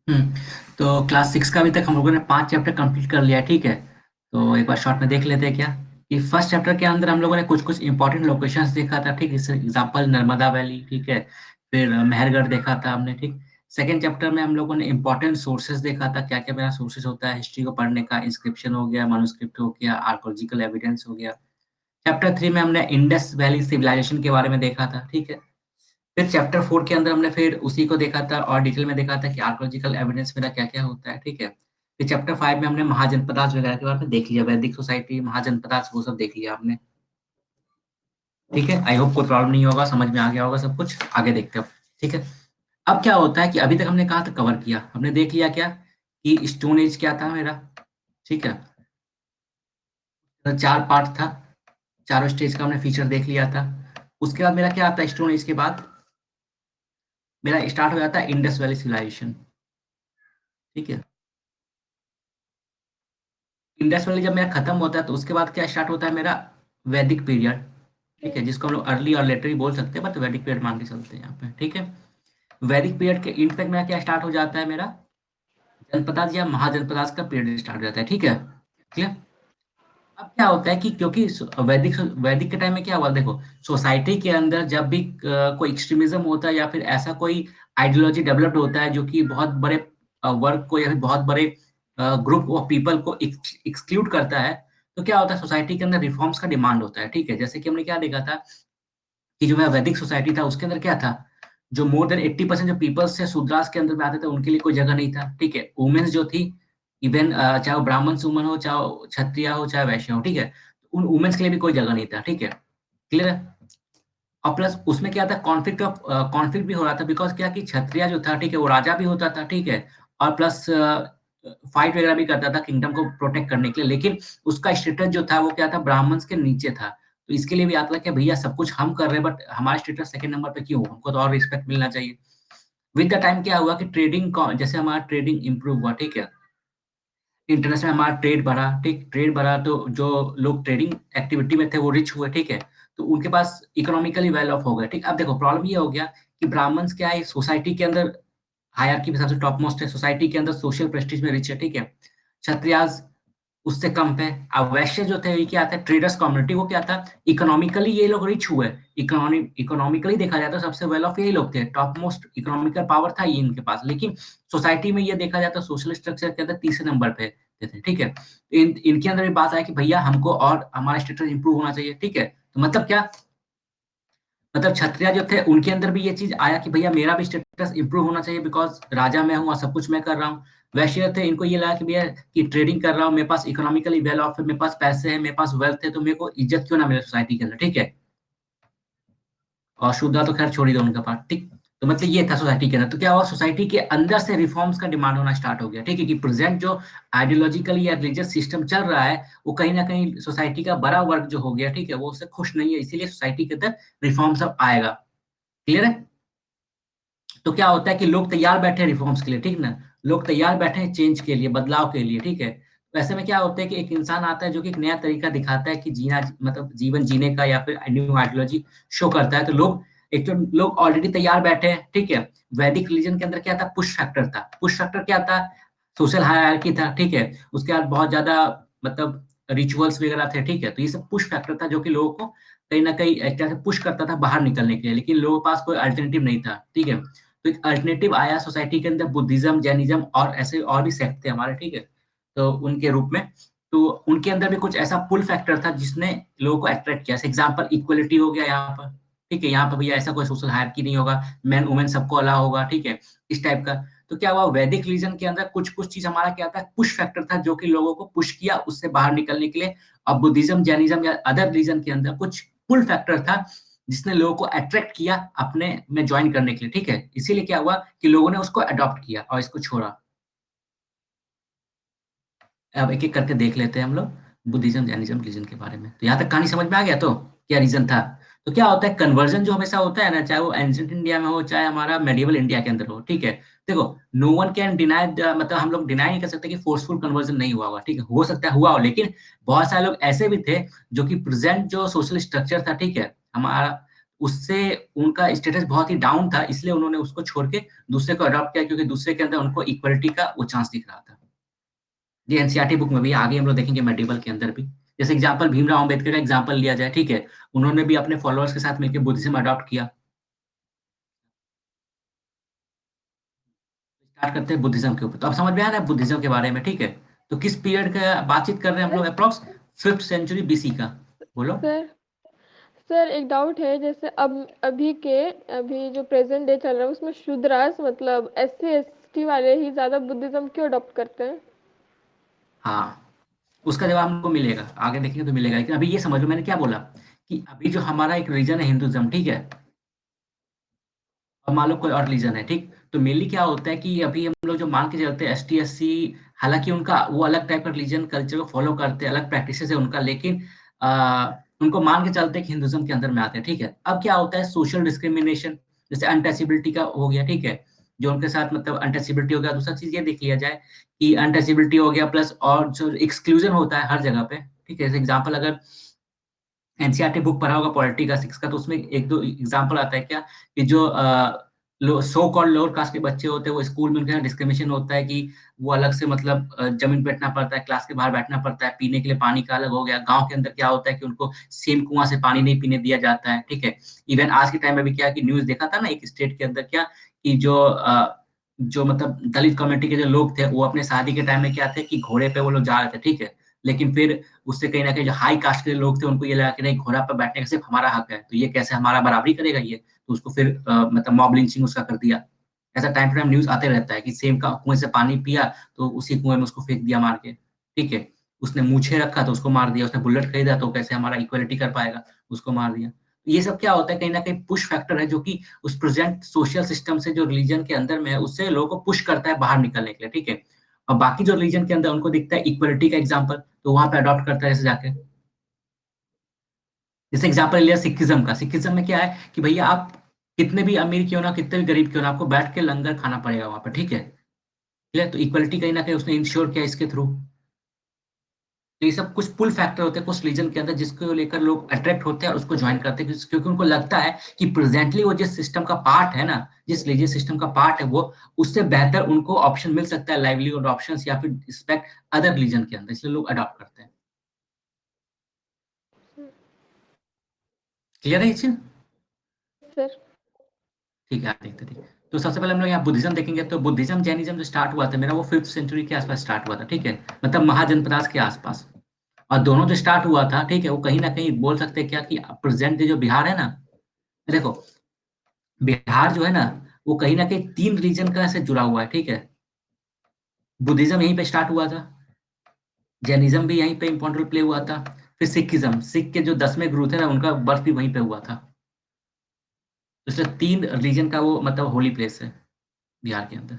हम्म। तो class six का अभी तक हम लोगों ने 5 चैप्टर कंप्लीट कर लिया है, ठीक है। तो एक बार शॉर्ट में देख लेते हैं क्या कि फर्स्ट चैप्टर के अंदर हम लोगों ने कुछ कुछ इंपॉर्टेंट लोकेशंस देखा था, ठीक है। जैसे एग्जांपल नर्मदा वैली, ठीक है। फिर मेहरगढ़ देखा था हमने, ठीक। सेकंड चैप्टर में हम लोगों ने इंपॉर्टेंट सोर्सेज देखा था, क्या क्या मेरा सोर्सेज होता है हिस्ट्री को पढ़ने का। इंस्क्रिप्शन हो गया, मैन्युस्क्रिप्ट हो गया, आर्कोलॉजिकल एविडेंस हो गया। चैप्टर 3 में हमने इंडस वैली सिविलाइजेशन के बारे में देखा था, ठीक है। फिर चैप्टर 4 के अंदर हमने फिर उसी को देखा था और डिटेल में देखा था कि आर्कोलॉजिकल एविडेंस मेरा क्या-क्या होता है, ठीक है। फिर चैप्टर 5 में हमने महाजनपदार्थ वगैरह के बारे में देख लिया, वैदिक सोसाइटी, महाजनपदार्थ वो सब देख लिया आपने, ठीक है। आई होप कोई प्रॉब्लम नहीं होगा, समझ में आ गया होगा सब कुछ। आगे देखते हैं अब, ठीक है। अब क्या होता है कि अभी तक हमने कहाँ तक कवर किया, हमने देख लिया क्या कि स्टोन एज क्या था मेरा, ठीक है। तो 4 पार्ट था, चारों स्टेज का हमने फीचर देख लिया था। उसके बाद मेरा क्या आता है स्टोन एज के बाद, मेरा स्टार्ट हो जाता है इंडस वैली सिविलाइजेशन, ठीक है। इंडस वैली जब मेरा खत्म होता है तो उसके बाद क्या स्टार्ट होता है मेरा वैदिक पीरियड, ठीक है, जिसको हम लोग अर्ली और लेटर भी बोल सकते हैं, बट वैदिक पीरियड मान के चलते हैं यहाँ पे, ठीक है। वैदिक पीरियड के एंड तक मेरा क्या स्टार्ट हो जाता है मेरा जनपदाज या महाजनपदाज का पीरियड स्टार्ट हो जाता है, ठीक है। क्लियर। अब क्या होता है कि क्योंकि वैदिक वैदिक के टाइम में क्या हुआ देखो, सोसाइटी के अंदर जब भी कोई एक्सट्रीमिज्म होता है या फिर ऐसा कोई आइडियोलॉजी डेवलप्ड होता है जो कि बहुत बड़े वर्ग को या फिर बहुत बड़े ग्रुप ऑफ पीपल को एक्सक्लूड करता है, तो क्या होता है सोसाइटी के अंदर रिफॉर्म्स का डिमांड होता है, ठीक है। जैसे कि हमने क्या देखा था कि जो वैदिक सोसाइटी था उसके अंदर क्या था, जो मोर देन 80% जो पीपल्स थे शूद्रास के अंदर में आते थे, उनके लिए कोई जगह नहीं था, ठीक है। वुमेन्स जो थी, इवन चाहे वो ब्राह्मण वुमन हो, चाहे वो क्षत्रिय हो, चाहे वैश्य हो, ठीक है। उन वुमेन्स के लिए भी कोई जगह नहीं था, ठीक है। क्लियर है। और प्लस उसमें क्या था, कॉन्फ्लिक्ट भी हो रहा था, बिकॉज क्या कि क्षत्रिय जो था, ठीक है, वो राजा भी होता था, ठीक है। और प्लस फाइट वगैरह भी करता था किंगडम को प्रोटेक्ट करने के लिए, लेकिन उसका स्टेटस जो था वो क्या था, ब्राह्मण्स के नीचे था। तो इसके लिए भी आता था कि भैया सब कुछ हम कर रहे हैं बट हमारा स्टेटस सेकंड नंबर पे क्यों हो? हमको तो और रिस्पेक्ट मिलना चाहिए। विद द टाइम क्या हुआ कि जैसे हमारा ट्रेडिंग इंप्रूव हुआ, ठीक है। इंटरनेशनल हमारा ट्रेड बढ़ा, ठीक, ट्रेड बढ़ा तो जो लोग ट्रेडिंग एक्टिविटी में थे वो रिच हुए, ठीक है। तो उनके पास इकोनॉमिकली वेल ऑफ हो गए, ठीक। अब देखो प्रॉब्लम ये हो गया कि ब्राह्मण्स क्या है सोसाइटी के अंदर हायरार्की में सबसे टॉप मोस्ट है, सोसाइटी के अंदर सोशल प्रेस्टीज में रिच है, ठीक है। क्षत्रियास उससे कम पे। अब वैश्य जो थे ये क्या था, ट्रेडर्स कम्युनिटी, वो क्या था, इकोनॉमिकली ये लोग रिच हुए। इकोनॉमिकली देखा जाए तो सबसे वेल ऑफ यही लोग थे, टॉप मोस्ट इकोनॉमिकल पावर था ये इनके पास, लेकिन सोसाइटी में ये देखा जाए तो सोशल स्ट्रक्चर के अंदर तीसरे नंबर पे थे, ठीक है। इनके अंदर भी बात आया कि भैया हमको और हमारा स्टेटस इंप्रूव होना चाहिए, ठीक है। तो मतलब क्या, मतलब क्षत्रिय जो थे उनके अंदर भी ये चीज आया कि भैया मेरा भी स्टेटस इंप्रूव होना चाहिए, बिकॉज राजा मैं हूँ और सब कुछ मैं कर रहा हूँ। वैश्य थे, इनको ये लगा कि भैया कि ट्रेडिंग कर रहा हूँ, मेरे पास इकोनॉमिकली वेल ऑफ है, मेरे पास पैसे हैं, मेरे पास वेल्थ है, तो मेरे को इज्जत क्यों ना मिले सोसाइटी के अंदर, ठीक है। और शुद्धा तो खैर छोड़ ही दो उनका पार्ट, ठीक। तो मतलब ये था सोसाइटी के अंदर। तो क्या हुआ, सोसाइटी के अंदर से रिफॉर्म्स का डिमांड होना स्टार्ट हो गया, ठीक है, कि प्रेजेंट जो आइडियोलॉजिकली या रिलीजियस सिस्टम चल रहा है वो कहीं ना कहीं सोसाइटी का बड़ा वर्ग जो हो गया, ठीक है, वो उससे खुश नहीं है, इसीलिए सोसाइटी के अंदर रिफॉर्म्स अब आएगा। क्लियर है। तो क्या होता है कि लोग तैयार बैठे हैं रिफॉर्म्स के लिए, ठीक ना। लोग तैयार बैठे हैं चेंज के लिए, बदलाव के लिए, ठीक है। तो ऐसे में क्या होता है कि एक इंसान आता है जो कि एक नया तरीका दिखाता है कि जीना मतलब जीवन जीने का या फिर न्यू आइडियोलॉजी शो करता है, तो लोग एक तो लोग ऑलरेडी तैयार बैठे हैं, ठीक है। वैदिक रिलीजन के अंदर क्या था, पुश फैक्टर था। पुश फैक्टर क्या था, सोशल हायरार्की था, ठीक है। उसके बाद बहुत ज्यादा मतलब रिचुअल्स वगैरह थे, ठीक है। तो ये सब पुश फैक्टर था जो कि लोगों को कहीं न कहीं एक तरह से पुश करता था बाहर निकलने के लिए, लेकिन लोगों के पास कोई अल्टरनेटिव नहीं था, ठीक है। तो एक अल्टरनेटिव आया सोसाइटी के अंदर, बुद्धिज़्म, जैनिज़्म और ऐसे और भी सेक्ट थे हमारे, ठीक है। तो उनके रूप में, तो उनके अंदर भी कुछ ऐसा पुल फैक्टर था जिसने लोगों को अट्रैक्ट किया। जैसे एग्ज़ाम्पल इक्वालिटी हो गया यहाँ पर, ठीक है। यहाँ पे भैया ऐसा कोई सोशल हायरार्की नहीं होगा, मेन वुमेन सबको अलाउ होगा, ठीक है, इस टाइप का। तो क्या हुआ, वैदिक रिलीजन के अंदर कुछ-कुछ चीज़ हमारा क्या था, पुश फैक्टर था जो कि लोगों को पुश किया उससे बाहर निकलने के लिए। और बुद्धिज़्म, जैनिज़्म या अदर रिलीजन के अंदर कुछ पुल फैक्टर था जिसने लोगों को अट्रैक्ट किया अपने में जॉइन करने के लिए, ठीक है। इसीलिए क्या हुआ कि लोगों ने उसको अडॉप्ट किया और इसको छोड़ा। अब एक-एक करके देख लेते हैं हम लोग बुद्धिज़्म, जैनिज़्म, रिलीजन के बारे में। तो यहाँ तक कहानी समझ में आ गया तो क्या रीज़न था? तो क्या होता है कन्वर्जन जो हमेशा होता है ना, चाहे वो एंशिएंट इंडिया में हो, चाहे हमारा मेडिएवल इंडिया के अंदर हो, ठीक है। देखो, नो वन कैन डिनाय मतलब हम लोग डिनाय नहीं कर सकते कि फोर्सफुल कन्वर्जन नहीं हुआ होगा, ठीक है। हो सकता है हुआ हो, लेकिन बहुत सारे लोग ऐसे भी थे जो कि प्रेज़ेंट जो सोशल स्ट्रक्चर था, ठीक है, हमारा उससे उनका स्टेटस बहुत ही डाउन था, इसलिए उन्होंने उसको छोड़ के दूसरे को अडॉप्ट किया, क्योंकि दूसरे के अंदर उनको इक्वालिटी का वो चांस दिख रहा था। ये एनसीईआरटी बुक में भी आगे हम लोग देखेंगे, मेडिवल के अंदर भी। जैसे एग्जांपल भीमराव अम्बेडकर का एग्जांपल लिया जाए, ठीक है? उन्होंने भी अपने फॉलोअर्स के साथ मिलकर बुद्धिज्म अडॉप्ट किया। स्टार्ट करते हैं बुद्धिज्म के ऊपर। तो अब समझ में आ रहा है बुद्धिज्म के बारे में, ठीक है? तो किस पीरियड का बातचीत कर रहे हैं हम सर लोग? अप्रॉक्स 5th सेंचुरी बीसी का। बोलो। सर सर एक डाउट है, जैसे अब अभी जो प्रेजेंट डे चल रहा है उसमें शूद्रास मतलब SC ST वाले ही ज्यादा बुद्धिज्म क्यों अडॉप्ट करते हैं? हाँ, उसका जवाब हमको मिलेगा, आगे देखेंगे तो मिलेगा। लेकिन अभी ये समझ लो मैंने क्या बोला, कि अभी जो हमारा एक रीजन है हिंदुइज्म, ठीक है? अब मान लो कोई और रीजन है, ठीक? तो मेनली क्या होता है कि अभी हम लोग जो मान के चलते हैं एसटी एससी, हालांकि उनका वो अलग टाइप का रिलीजन कल्चर को फॉलो करते हैं, अलग प्रैक्टिसेस है उनका, लेकिन उनको मान के चलते हैं कि हिंदुइज्म के अंदर में आते हैं, ठीक है? अब क्या होता है, सोशल डिस्क्रिमिनेशन, जैसे अनटचेबिलिटी का हो गया, ठीक है? जो उनके साथ मतलब अनटचेबिलिटी हो गया। दूसरा चीज ये देख लिया जाए कि अनटचेबिलिटी हो गया, प्लस और जो एक्सक्लूजन होता है हर जगह पे, ठीक है? जैसे एग्जाम्पल, अगर एनसीईआरटी बुक पढ़ा होगा पॉलिटी का 6 का, तो उसमें एक दो एग्जांपल आता है क्या, कि जो लो सो कॉल्ड लोअर कास्ट के बच्चे होते हैं, वो स्कूल में उनके साथ डिस्क्रिमिनेशन होता है कि वो अलग से मतलब जमीन पे बैठना पड़ता है, क्लास के बाहर बैठना पड़ता है, पीने के लिए पानी का अलग हो गया। गांव के अंदर क्या होता है कि उनको सेम कुआं से पानी नहीं पीने दिया जाता है, ठीक है? इवन आज के टाइम में भी क्या कि न्यूज देखा था ना एक स्टेट के अंदर, क्या कि जो मतलब दलित कम्युनिटी के जो लोग थे, वो अपने शादी के टाइम में क्या थे कि घोड़े पे वो लोग जा रहे थे, ठीक है? लेकिन फिर उससे कहीं न कहीं जो हाई कास्ट के लोग थे, उनको ये लगा कि नहीं, घोड़ा पे बैठने का सिर्फ़ हमारा हक है, तो ये कैसे हमारा बराबरी करेगा ये? तो उसको फिर मतलब मॉब लिंचिंग उसका कर दिया। ऐसा टाइम टू टाइम न्यूज़ आते रहता है कि सेम का कुएँ से पानी पिया, तो उसी कुएँ में उसको फेंक दिया मार के, ठीक है? उसने मूछें रखा तो उसको मार दिया, उसने बुलेट खरीदा तो कैसे हमारा इक्वालिटी कर पाएगा, उसको मार दिया। तो ये सब क्या होता है, कहीं न कहीं पुश फैक्टर है, जो कि उस प्रेज़ेंट सोशल सिस्टम से, जो रिलीजन के अंदर में है, उससे लोगों को पुश करता है बाहर निकलने के लिए, ठीक है? और बाकी जो रिलीजन के अंदर उनको दिखता है इक्वालिटी का एग्ज़ाम्पल, तो वहाँ पे अडॉप्ट करता है ऐसे जाके। जैसे एग्ज़ाम्पल लिया सिखिज़्म का, सिखिज़्म में क्या है कि भैया आप कितने भी अमीर क्यों ना, कितने भी गरीब क्यों ना, आपको बैठ के लंगर खाना पड़ेगा वहाँ पे, ठीक है? ठीक है? तो इक्वालिटी कहीं न कहीं उसने इंश्योर किया इसके थ्रू। तो ये सब कुछ पुल फैक्टर होते हैं कुछ रीजन के अंदर, जिसको लेकर लोग अट्रैक्ट होते हैं और उसको जॉइन करते हैं, क्योंकि उनको लगता है कि प्रेजेंटली वो जिस सिस्टम का पार्ट है ना, जिस रिलीजियस सिस्टम का पार्ट है वो, उससे बेहतर उनको ऑप्शन मिल सकता है, लाइवलीहुड ऑप्शंस या फिर रिस्पेक्ट अदर रिलीजन के अंदर, इसलिए लोग अडॉप्ट करते हैं। क्लियर है ये चीज? सर ठीक है, आप देखते ठीक। तो सबसे पहले हम लोग यहाँ बुद्धिज्म देखेंगे। तो बुद्धिज्म जैनिज्म जो स्टार्ट हुआ था मेरा, वो 5th सेंचुरी के आसपास स्टार्ट हुआ था, ठीक है? मतलब महाजनपदास के आसपास। और दोनों जो स्टार्ट हुआ था, ठीक है, वो कहीं ना कहीं बोल सकते हैं क्या कि प्रेजेंट जो बिहार है ना, देखो, बिहार जो है ना, वो कहीं ना कहीं 3 रीजन का से जुड़ा हुआ है, ठीक है? बुद्धिज्म यहीं पे स्टार्ट हुआ था, जैनिज्म भी यहीं पे इंपॉर्टेंट रोल प्ले हुआ था, फिर सिखिज्म, सिख के जो 10वें गुरु थे ना, उनका बर्थ भी वहीं पे हुआ था। तो इसलिए 3 रीजन का वो मतलब होली प्लेस है बिहार के अंदर।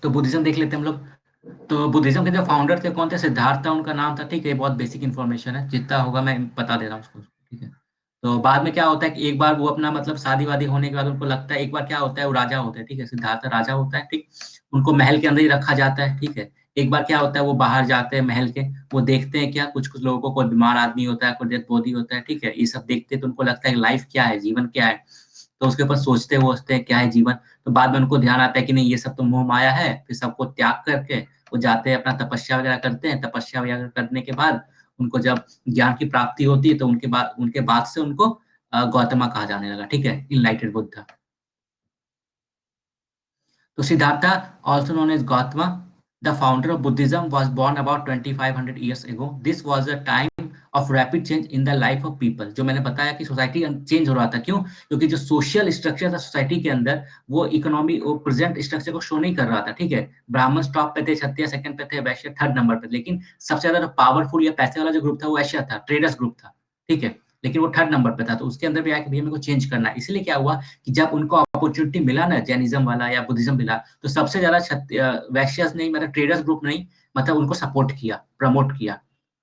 तो बुद्धिज्म देख लेते हैं हम लोग। तो बुद्धिज्म के जो फाउंडर थे कौन थे? सिद्धार्थ था उनका नाम था, ठीक है? ये बहुत बेसिक इन्फॉर्मेशन है, जितना होगा मैं बता दे रहा हूँ उसको, ठीक है? तो बाद में क्या होता है कि एक बार वो अपना मतलब शादी-वादी होने के बाद उनको लगता है, एक बार क्या होता है, वो राजा होते हैं, ठीक है? सिद्धार्थ राजा होता है, ठीक? उनको महल के अंदर ही रखा जाता है, ठीक है? एक बार क्या होता है, वो बाहर जाते हैं महल के, वो देखते हैं क्या, कुछ-कुछ लोगों को, कोई बीमार आदमी होता है, कोई डेड बॉडी होता है, ठीक है? ये सब देखते हैं तो उनको लगता है कि लाइफ क्या है, जीवन क्या है? तो उसके ऊपर सोचते-वोचते हैं क्या है जीवन। तो बाद में उनको ध्यान आता है कि नहीं, ये सब तो मोह माया है। फिर सबको त्याग करके वो जाते हैं, अपना तपस्या वगैरह करते हैं। तपस्या वगैरह करने के बाद उनको जब ज्ञान की प्राप्ति होती है, तो उनके बाद से उनको गौतमा कहा जाने लगा, ठीक है? इनलाइटेड बुद्धा। तो Siddhartha, also known as Gautama, the founder of Buddhism, was born about 2500 years ago. This was a time of rapid change in the life of people. जो मैंने बताया कि सोसाइटी चेंज हो रहा था, क्यों? क्योंकि जो सोशल स्ट्रक्चर था सोसाइटी के अंदर, वो इकोनॉमी, वो प्रेजेंट स्ट्रक्चर को शो नहीं कर रहा था, ठीक है? ब्राह्मण टॉप पे थे, क्षत्रिय सेकंड पे थे, वैश्य थर्ड नंबर पे थे। लेकिन सबसे ज्यादा जो पावरफुल या पैसे वाला जो ग्रुप था, वो वैश्य था, ट्रेडर्स ग्रुप था, ठीक है? लेकिन वो थर्ड नंबर पे था, तो उसके अंदर भी आके भैया मेरे को चेंज करना है। इसलिए क्या हुआ कि जब उनको अपॉर्चुनिटी मिला ना, जैनिज्म वाला या बुद्धिज्म मिला, तो सबसे ज्यादा वैश्यस नहीं, मतलब ट्रेडर्स ग्रुप नहीं, मतलब उनको सपोर्ट किया, प्रमोट किया।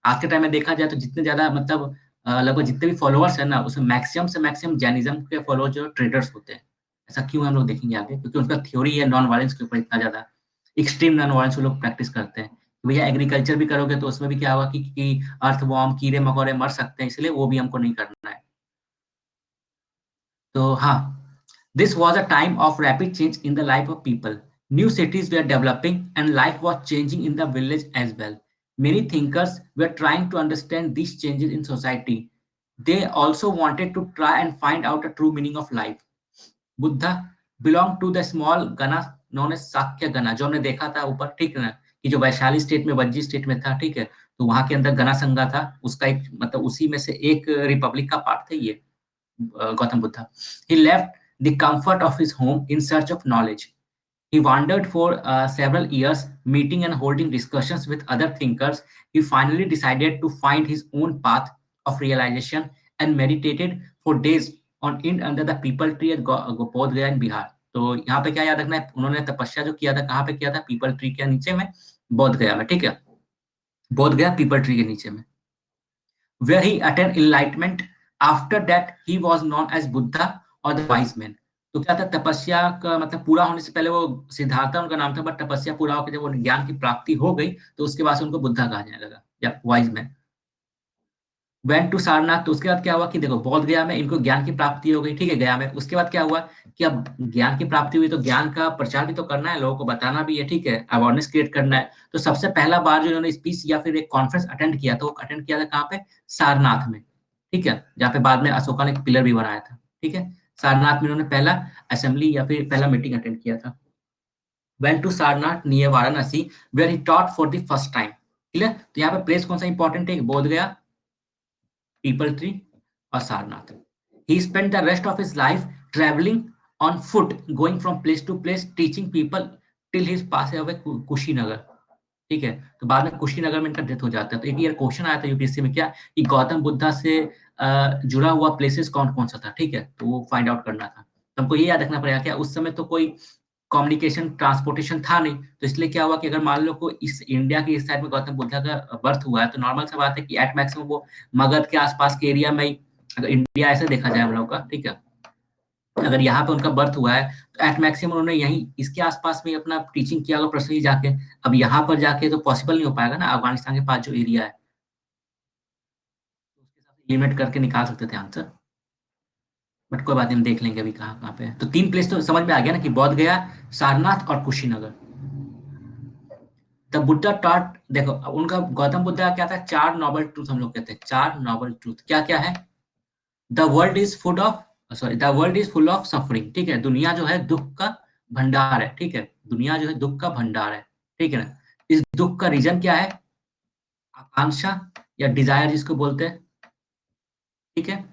आज के टाइम में देखा जाए तो जितने ज्यादा मतलब लगभग जितने भी फॉलोअर्स है ना, उसमें मैक्सिमम से मैक्सिमम जैनिज्म के फॉलोअर जो ट्रेडर्स होते हैं। ऐसा क्यों है हम लोग देखेंगे आगे, क्योंकि उनका थ्योरी है नॉन वायलेंस के ऊपर इतना ज्यादा एक्सट्रीम नॉन वायलेंस वो लोग प्रैक्टिस करते हैं, भैया एग्रीकल्चर भी करोगे तो उसमें भी क्या होगा कि अर्थवॉर्म, कीड़े मकोड़े मर सकते हैं, इसलिए वो भी हमको नहीं करना है। तो हाँ, this was a time of rapid change in the life of people. New cities were developing and life was changing in the village as well. Many thinkers were trying to understand these changes in society. They also wanted to try and find out a true meaning of life. Buddha belonged to the small गना known as Shakya गना, जो हमने देखा था ऊपर, ठीक है ना, कि जो वैशाली स्टेट में, वज्जी स्टेट में था, ठीक है, तो वहां के अंदर गना संगा था, उसका एक मतलब उसी में से एक रिपब्लिक का पार्ट था ये, Gautam Buddha. He left the comfort of his home in search of knowledge. He wandered for several years, meeting and holding discussions with other thinkers. He finally decided to find his own path of realization and meditated for days on in under the people tree at Bodh Gaya in Bihar. तो यहाँ पे क्या याद रखना है, उन्होंने तपस्या जो किया था कहाँ पे किया था, पीपल ट्री के नीचे में, बोध गया में, ठीक है, बोध गया पीपल ट्री के नीचे में, where he attained enlightenment. After that, he was known as Buddha or the wise man. तो क्या था, तपस्या का मतलब पूरा होने से पहले वो सिद्धार्था उनका नाम था, बट तपस्या पूरा होकर जब वो ज्ञान की प्राप्ति हो गई तो उसके बाद से उनको बुद्धा कहा जाने लगा या wise man. Went to Sarnath, तो उसके बाद क्या हुआ कि देखो बोध गया में इनको ज्ञान की प्राप्ति हो गई, ठीक है, गया में। उसके बाद क्या हुआ कि अब ज्ञान की प्राप्ति हुई तो ज्ञान का प्रचार भी तो करना है, लोगों को बताना भी है, ठीक है, अवेयरनेस क्रिएट करना है। तो सबसे पहला बार जो इन्होंने स्पीच या फिर एक कॉन्फ्रेंस अटेंड किया था, वो अटेंड किया था कहाँ पे, सारनाथ में, ठीक है, जहाँ पे बाद में अशोका ने एक पिलर भी बनाया था, ठीक है। सारनाथ में इन्होंने पहला असेंबली या फिर पहला मीटिंग अटेंड किया था। Went to Sarnath near Varanasi where he taught for the first time, clear. तो यहाँ पे प्लेस कौन सा इंपॉर्टेंट है, बोध गया, People Tree, or Sarnath. He spent the rest of his life traveling on foot, going from place to place, teaching people till his pass away Kushinagar, ठीक है। तो बाद में कुशीनगर में इनका डेथ हो जाता है। तो एक ईयर क्वेश्चन आया था यूपीएससी में क्या, कि गौतम बुद्धा से जुड़ा हुआ प्लेसेस कौन कौन सा था, ठीक है, तो वो फाइंड आउट करना था। तो हमको ये याद रखना पड़ेगा क्या, उस समय तो कोई कम्युनिकेशन ट्रांसपोर्टेशन था नहीं, तो इसलिए क्या हुआ कि अगर मान लो को इस इंडिया के इस साइड में गौतम बुद्धा का बर्थ हुआ है, तो नॉर्मल सा बात है कि एट मैक्सिमम वो मगध के आसपास के एरिया में ही, अगर इंडिया ऐसे देखा जाए हम लोग का, ठीक है, अगर यहाँ पे उनका बर्थ हुआ है तो एट मैक्सिमम उन्होंने यहीं इसके आसपास में अपना टीचिंग किया होगा पर्सनली जाके। अब यहाँ पर जाके तो पॉसिबल नहीं हो पाएगा ना, अफगानिस्तान के पास जो एरिया है, तो उसके हिसाब से लिमिट करके निकाल सकते थे आंसर, बट कोई बात नहीं, हम देख लेंगे अभी कहाँ कहाँ पे है। तो 3 प्लेस तो समझ में आ गया ना, कि बोध गया, सारनाथ और कुशीनगर। द बुद्धा टॉट, देखो अब उनका गौतम बुद्ध का क्या था, 4 नोबल ट्रूथ हम लोग कहते हैं, 4 नोबल ट्रूथ क्या क्या है। The world is full of, sorry, the world is full of suffering, ठीक है, दुनिया जो है दुख का भंडार है, ठीक है, दुनिया जो है दुख का भंडार है, ठीक है ना। इस दुख का रीजन क्या है, आकांक्षा या डिजायर जिसको बोलते हैं, ठीक है।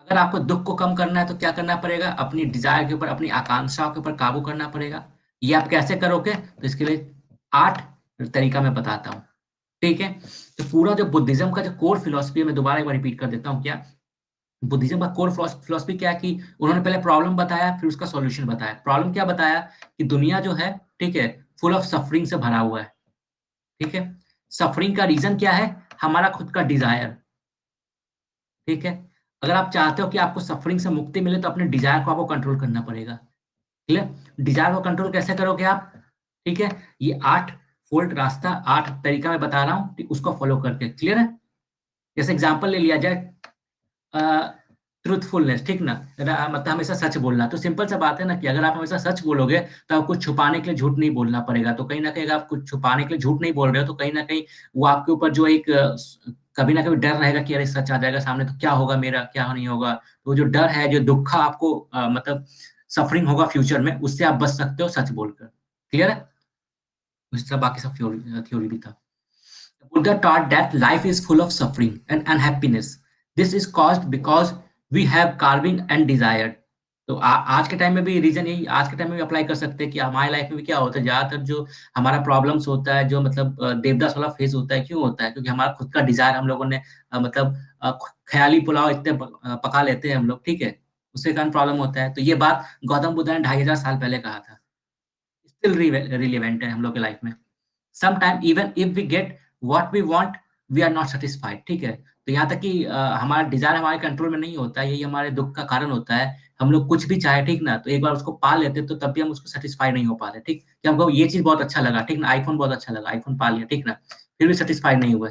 अगर आपको दुख को कम करना है तो क्या करना पड़ेगा, अपनी डिजायर के ऊपर, अपनी आकांक्षाओं के ऊपर काबू करना पड़ेगा। ये आप कैसे करोगे, तो इसके लिए 8 तरीका मैं बताता हूँ, ठीक है। तो पूरा जो बुद्धिज्म का जो कोर फिलोसफी है, मैं दोबारा एक बार रिपीट कर देता हूँ क्या, बुद्धिज्म का कोर फिलोसफी क्या है, कि उन्होंने पहले प्रॉब्लम बताया फिर उसका सॉल्यूशन बताया। प्रॉब्लम क्या बताया, कि दुनिया जो है, ठीक है, फुल ऑफ सफरिंग से भरा हुआ है, ठीक है। सफरिंग का रीजन क्या है, हमारा खुद का डिजायर, ठीक है। अगर आप चाहते हो कि आपको सफरिंग से मुक्ति मिले तो अपने डिजायर को आपको कंट्रोल करना पड़ेगा, क्लियर। डिजायर को कंट्रोल कैसे करोगे आप, ठीक है, ये 8 फोल्ड रास्ता, 8 तरीका मैं बता रहा हूँ, ठीक, उसको फॉलो करके, क्लियर है। जैसे एग्जांपल ले लिया जाए, ट्रूथफुलनेस, ठीक ना, मतलब हमेशा सच बोलना। तो सिंपल सा बात है ना, कि अगर आप हमेशा सच बोलोगे तो आपको छुपाने के लिए झूठ नहीं बोलना पड़ेगा। तो कहीं ना कहीं अगर आप कुछ छुपाने के लिए झूठ नहीं बोल रहे हो, तो कहीं ना कहीं वो आपके ऊपर जो एक कभी ना कभी डर रहेगा कि अरे सच आ जाएगा सामने तो क्या होगा, मेरा क्या नहीं होगा। तो जो डर है, जो दुख आपको मतलब सफरिंग होगा फ्यूचर में, उससे आप बच सकते हो सच बोलकर, क्लियर है। उस तरह बाकी सब थ्योरी भी था। Buddha taught that life is full of suffering and unhappiness. This is caused because we have carving and desire. तो आज के टाइम में भी रीजन यही, आज के टाइम में भी अप्लाई कर सकते हैं कि हमारी लाइफ में भी क्या होता है, ज्यादातर जो हमारा प्रॉब्लम्स होता है, जो मतलब देवदास वाला फेज होता है, क्यों होता है, क्योंकि हमारा खुद का डिजायर हम लोगों ने मतलब ख्याली पुलाव इतने पका लेते हैं हम लोग, ठीक है, उसके कारण प्रॉब्लम होता है। तो ये बात गौतम बुद्ध ने 2500 साल पहले कहा था, स्टिल रिलेवेंट है हम लोग के लाइफ में। Sometime even if we get what we want, we are not satisfied, ठीक है। तो यहाँ तक कि हमारा डिज़ायर हमारे कंट्रोल में नहीं होता है, यही हमारे दुःख का कारण होता है। हम लोग कुछ भी चाहे, ठीक ना? तो एक बार उसको पा लेते हैं, तो तब भी हम उसको सैटिस्फाई नहीं हो पा रहे, ठीक? कि हमको ये चीज़ बहुत अच्छा लगा, ठीक ना? आईफ़ोन बहुत अच्छा लगा, आईफ़ोन पा लिया, ठीक ना? फिर भी सैटिस्फाई नहीं हुए।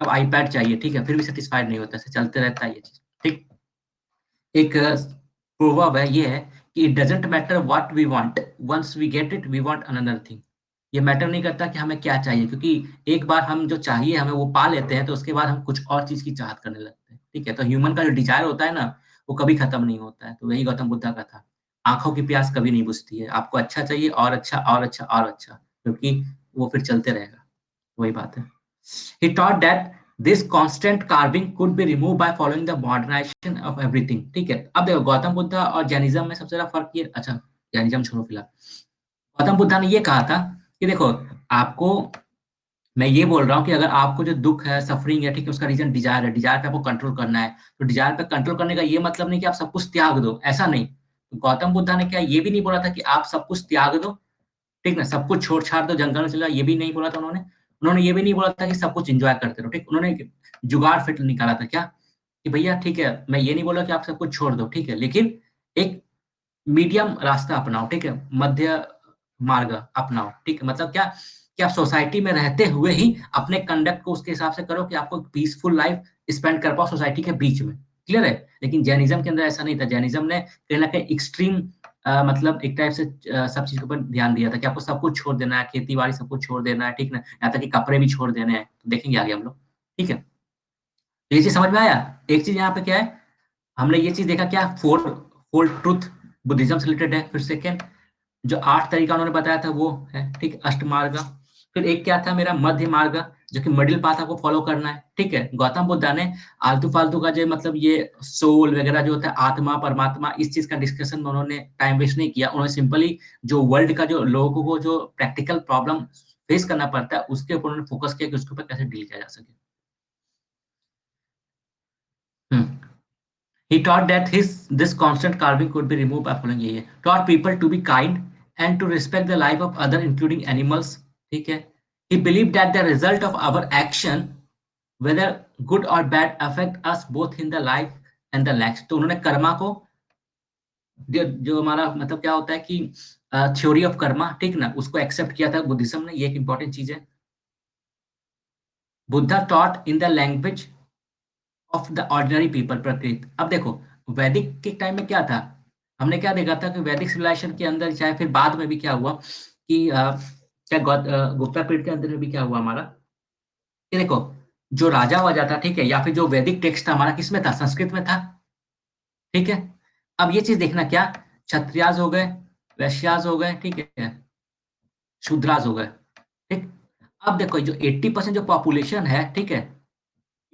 अब आईपैड चाहिए, ठीक है? फिर भी सैटिस्फाइड नहीं होता, ऐसे चलते रहता है ये चीज़, ठीक? एक प्रोवर्ब है, ये है कि it doesn't matter what we want, once we get it we want another thing. ये मैटर नहीं करता कि हमें क्या चाहिए, क्योंकि एक बार हम जो चाहिए हमें वो पा लेते हैं, तो उसके बाद हम कुछ और चीज़ की चाहत करने लगते हैं, ठीक है? तो ह्यूमन का जो डिज़ायर होता है ना, वो कभी खत्म नहीं होता है। तो वही गौतम बुद्धा का था। आँखों की प्यास कभी नहीं बुझती है। आपको अच्छा चाहिए और अच्छा और अच्छा और अच्छा, क्योंकि वो फिर चलते रहेगा। वही बात है। He taught that this constant carving could be removed by following the modernization of everything. ठीक है, अब देखो गौतम बुद्धा और जैनिज्म में सबसे ज्यादा फर्क ये, अच्छा जैनिज्म छोड़ो फिलहाल। गौतम बुद्धा ने ये कहा था कि देखो, आपको, मैं ये बोल रहा हूँ कि अगर आपको जो दुःख है, सफरिंग है, ठीक है, उसका रीज़न डिज़ायर है, डिज़ायर पे आपको कंट्रोल करना है, तो डिज़ायर पे कंट्रोल करने का ये मतलब नहीं कि आप सब कुछ त्याग दो, ऐसा नहीं। तो गौतम बुद्धा ने क्या ये भी नहीं बोला था कि आप सब कुछ त्याग दो, ठीक ना? सब कुछ छोड़-छाड़ दो, जंगल में चले जाओ, ये भी नहीं बोला था उन्होंने। उन्होंने ये भी नहीं बोला था कि सब कुछ एन्जॉय करते रहो, ठीक? उन्होंने एक जुगाड़ फिट निकाला था क्या? कि भैया ठीक है, मैं ये नहीं बोला कि आप सब कुछ छोड़ दो, ठीक है? लेकिन एक मीडियम रास्ता अपनाओ, ठीक है? मध्य मार्ग अपनाओ, ठीक है? मतलब क्या कि आप सोसाइटी में रहते हुए ही अपने कंडक्ट को उसके हिसाब से करो कि आपको पीसफुल लाइफ स्पेंड कर पाओ सोसाइटी के बीच में, क्लियर है? लेकिन जैनिज़्म के अंदर ऐसा नहीं था। जैनिज़्म ने कहीं न कहीं एक्सट्रीम मतलब एक टाइप से सब चीज़ के ऊपर ध्यान दिया था कि आपको सब कुछ छोड़ देना है, खेती-बाड़ी सब कुछ छोड़ देना है, ठीक ना? यहाँ तक कि कपड़े भी छोड़ देने हैं, तो देखेंगे आगे हम लोग, ठीक है? तो ये चीज़ समझ में आया? एक चीज़ यहाँ पे क्या है, हमने ये चीज़ देखा क्या, फ़ोर फ़ोर ट्रुथ बुद्धिज़्म से रिलेटेड है। फिर सेकंड जो 8 तरीका उन्होंने बताया था वो है, ठीक, अष्टमार्ग। फिर एक क्या था मेरा मध्य मार्ग, जो कि मिडल पाथ आपको फॉलो करना है, ठीक है? गौतम बुद्धा ने आलतू-फालतू का जो मतलब ये सोल वगैरह जो होता है, आत्मा, परमात्मा, इस चीज़ का डिस्कशन में उन्होंने टाइम वेस्ट नहीं किया। उन्होंने सिंपली जो वर्ल्ड का जो लोगों को जो प्रैक्टिकल प्रॉब्लम फेस करना पड़ता है, उसके ऊपर उन्होंने फोकस किया कि उसके ऊपर कैसे डील किया जा सके। हुँ। He taught that his this constant carving could be removed by following ये taught people to be kind and to respect the life of other including animals, ठीक है? He believed that the result of our action whether good or bad affect us both in the life and the next। तो उन्होंने कर्मा को जो जो हमारा मतलब क्या होता है कि थ्योरी ऑफ कर्मा, ठीक ना? उसको एक्सेप्ट किया था बुद्धिज्म ने, ये एक इंपॉर्टेंट चीज़ है। Buddha taught in the language of the ordinary people प्रकृत। अब देखो वैदिक के टाइम में क्या था, हमने क्या देखा था कि वैदिक सिविलाइजेशन के अंदर चाहे फिर बाद में भी क्या हुआ कि क्या गुप्ता पीरियड के अंदर भी क्या हुआ हमारा कि देखो जो राजा वाजा था, ठीक है, या फिर जो वैदिक टेक्स्ट था हमारा किसमें था, संस्कृत में था, ठीक है? अब ये चीज देखना क्या, क्षत्रियाज हो गए, वैश्याज हो गए, ठीक है, शूद्राज हो गए, ठीक। अब देखो जो 80% जो पॉपुलेशन है, ठीक है,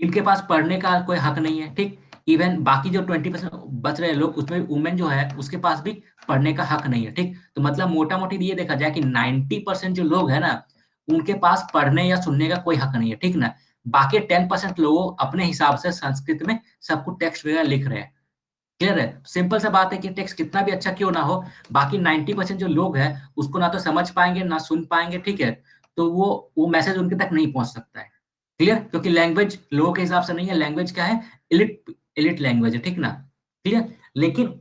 इनके पास पढ़ने का कोई हक नहीं है, ठीक। इवन बाकी जो 20% बच रहे लोग उसमें वुमेन जो है उसके पास भी पढ़ने का हक नहीं है, ठीक। तो मतलब मोटा मोटी ये देखा जाए कि 90% जो लोग है ना उनके पास पढ़ने या सुनने का कोई हक नहीं है, ठीक ना। बाकी 10% लोग अपने हिसाब से संस्कृत में सब कुछ टेक्स्ट वगैरह लिख रहे हैं, क्लियर है। सिंपल सा बात है कि टेक्स्ट कितना भी अच्छा क्यों ना हो, बाकी 90% जो लोग हैं उसको ना तो समझ पाएंगे ना सुन पाएंगे, ठीक है। तो वो मैसेज उनके तक नहीं पहुंच सकता है, क्लियर, क्योंकि लैंग्वेज लोगों के हिसाब से नहीं है, लैंग्वेज क्या है, इलिट इलिट लैंग्वेज है, ठीक ना, क्लियर। लेकिन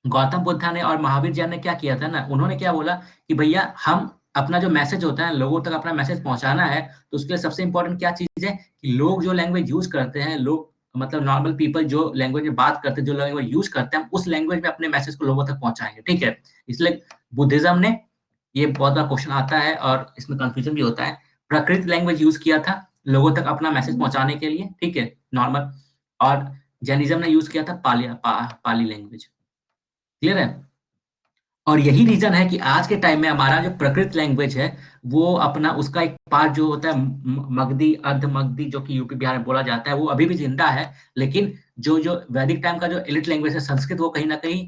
गौतम बुद्धा ने और महावीर जैन ने क्या किया था ना, उन्होंने क्या बोला कि भैया हम अपना जो मैसेज होता है लोगों तक अपना मैसेज पहुंचाना है, तो उसके लिए सबसे इंपॉर्टेंट क्या चीज है कि लोग जो लैंग्वेज यूज करते हैं, लोग मतलब नॉर्मल पीपल जो लैंग्वेज में बात करते हैं, जो लैंग्वेज यूज करते हैं, उस लैंग्वेज में अपने मैसेज को लोगों तक पहुंचाएंगे, ठीक है। इसलिए बुद्धिज्म ने, ये बहुत बार क्वेश्चन आता है और इसमें कंफ्यूजन भी होता है, प्राकृत लैंग्वेज यूज किया था लोगों तक अपना मैसेज पहुंचाने के लिए, ठीक है, नॉर्मल। और जैनिज्म ने यूज किया था पाली लैंग्वेज, क्लियर है। और यही रीजन है कि आज के टाइम में हमारा जो प्रकृत लैंग्वेज है वो अपना उसका एक पार्ट जो होता है मगधी, अर्ध मगधी, जो कि यूपी बिहार में बोला जाता है, वो अभी भी जिंदा है। लेकिन जो जो वैदिक टाइम का जो एलिट लैंग्वेज है संस्कृत, वो कहीं ना कहीं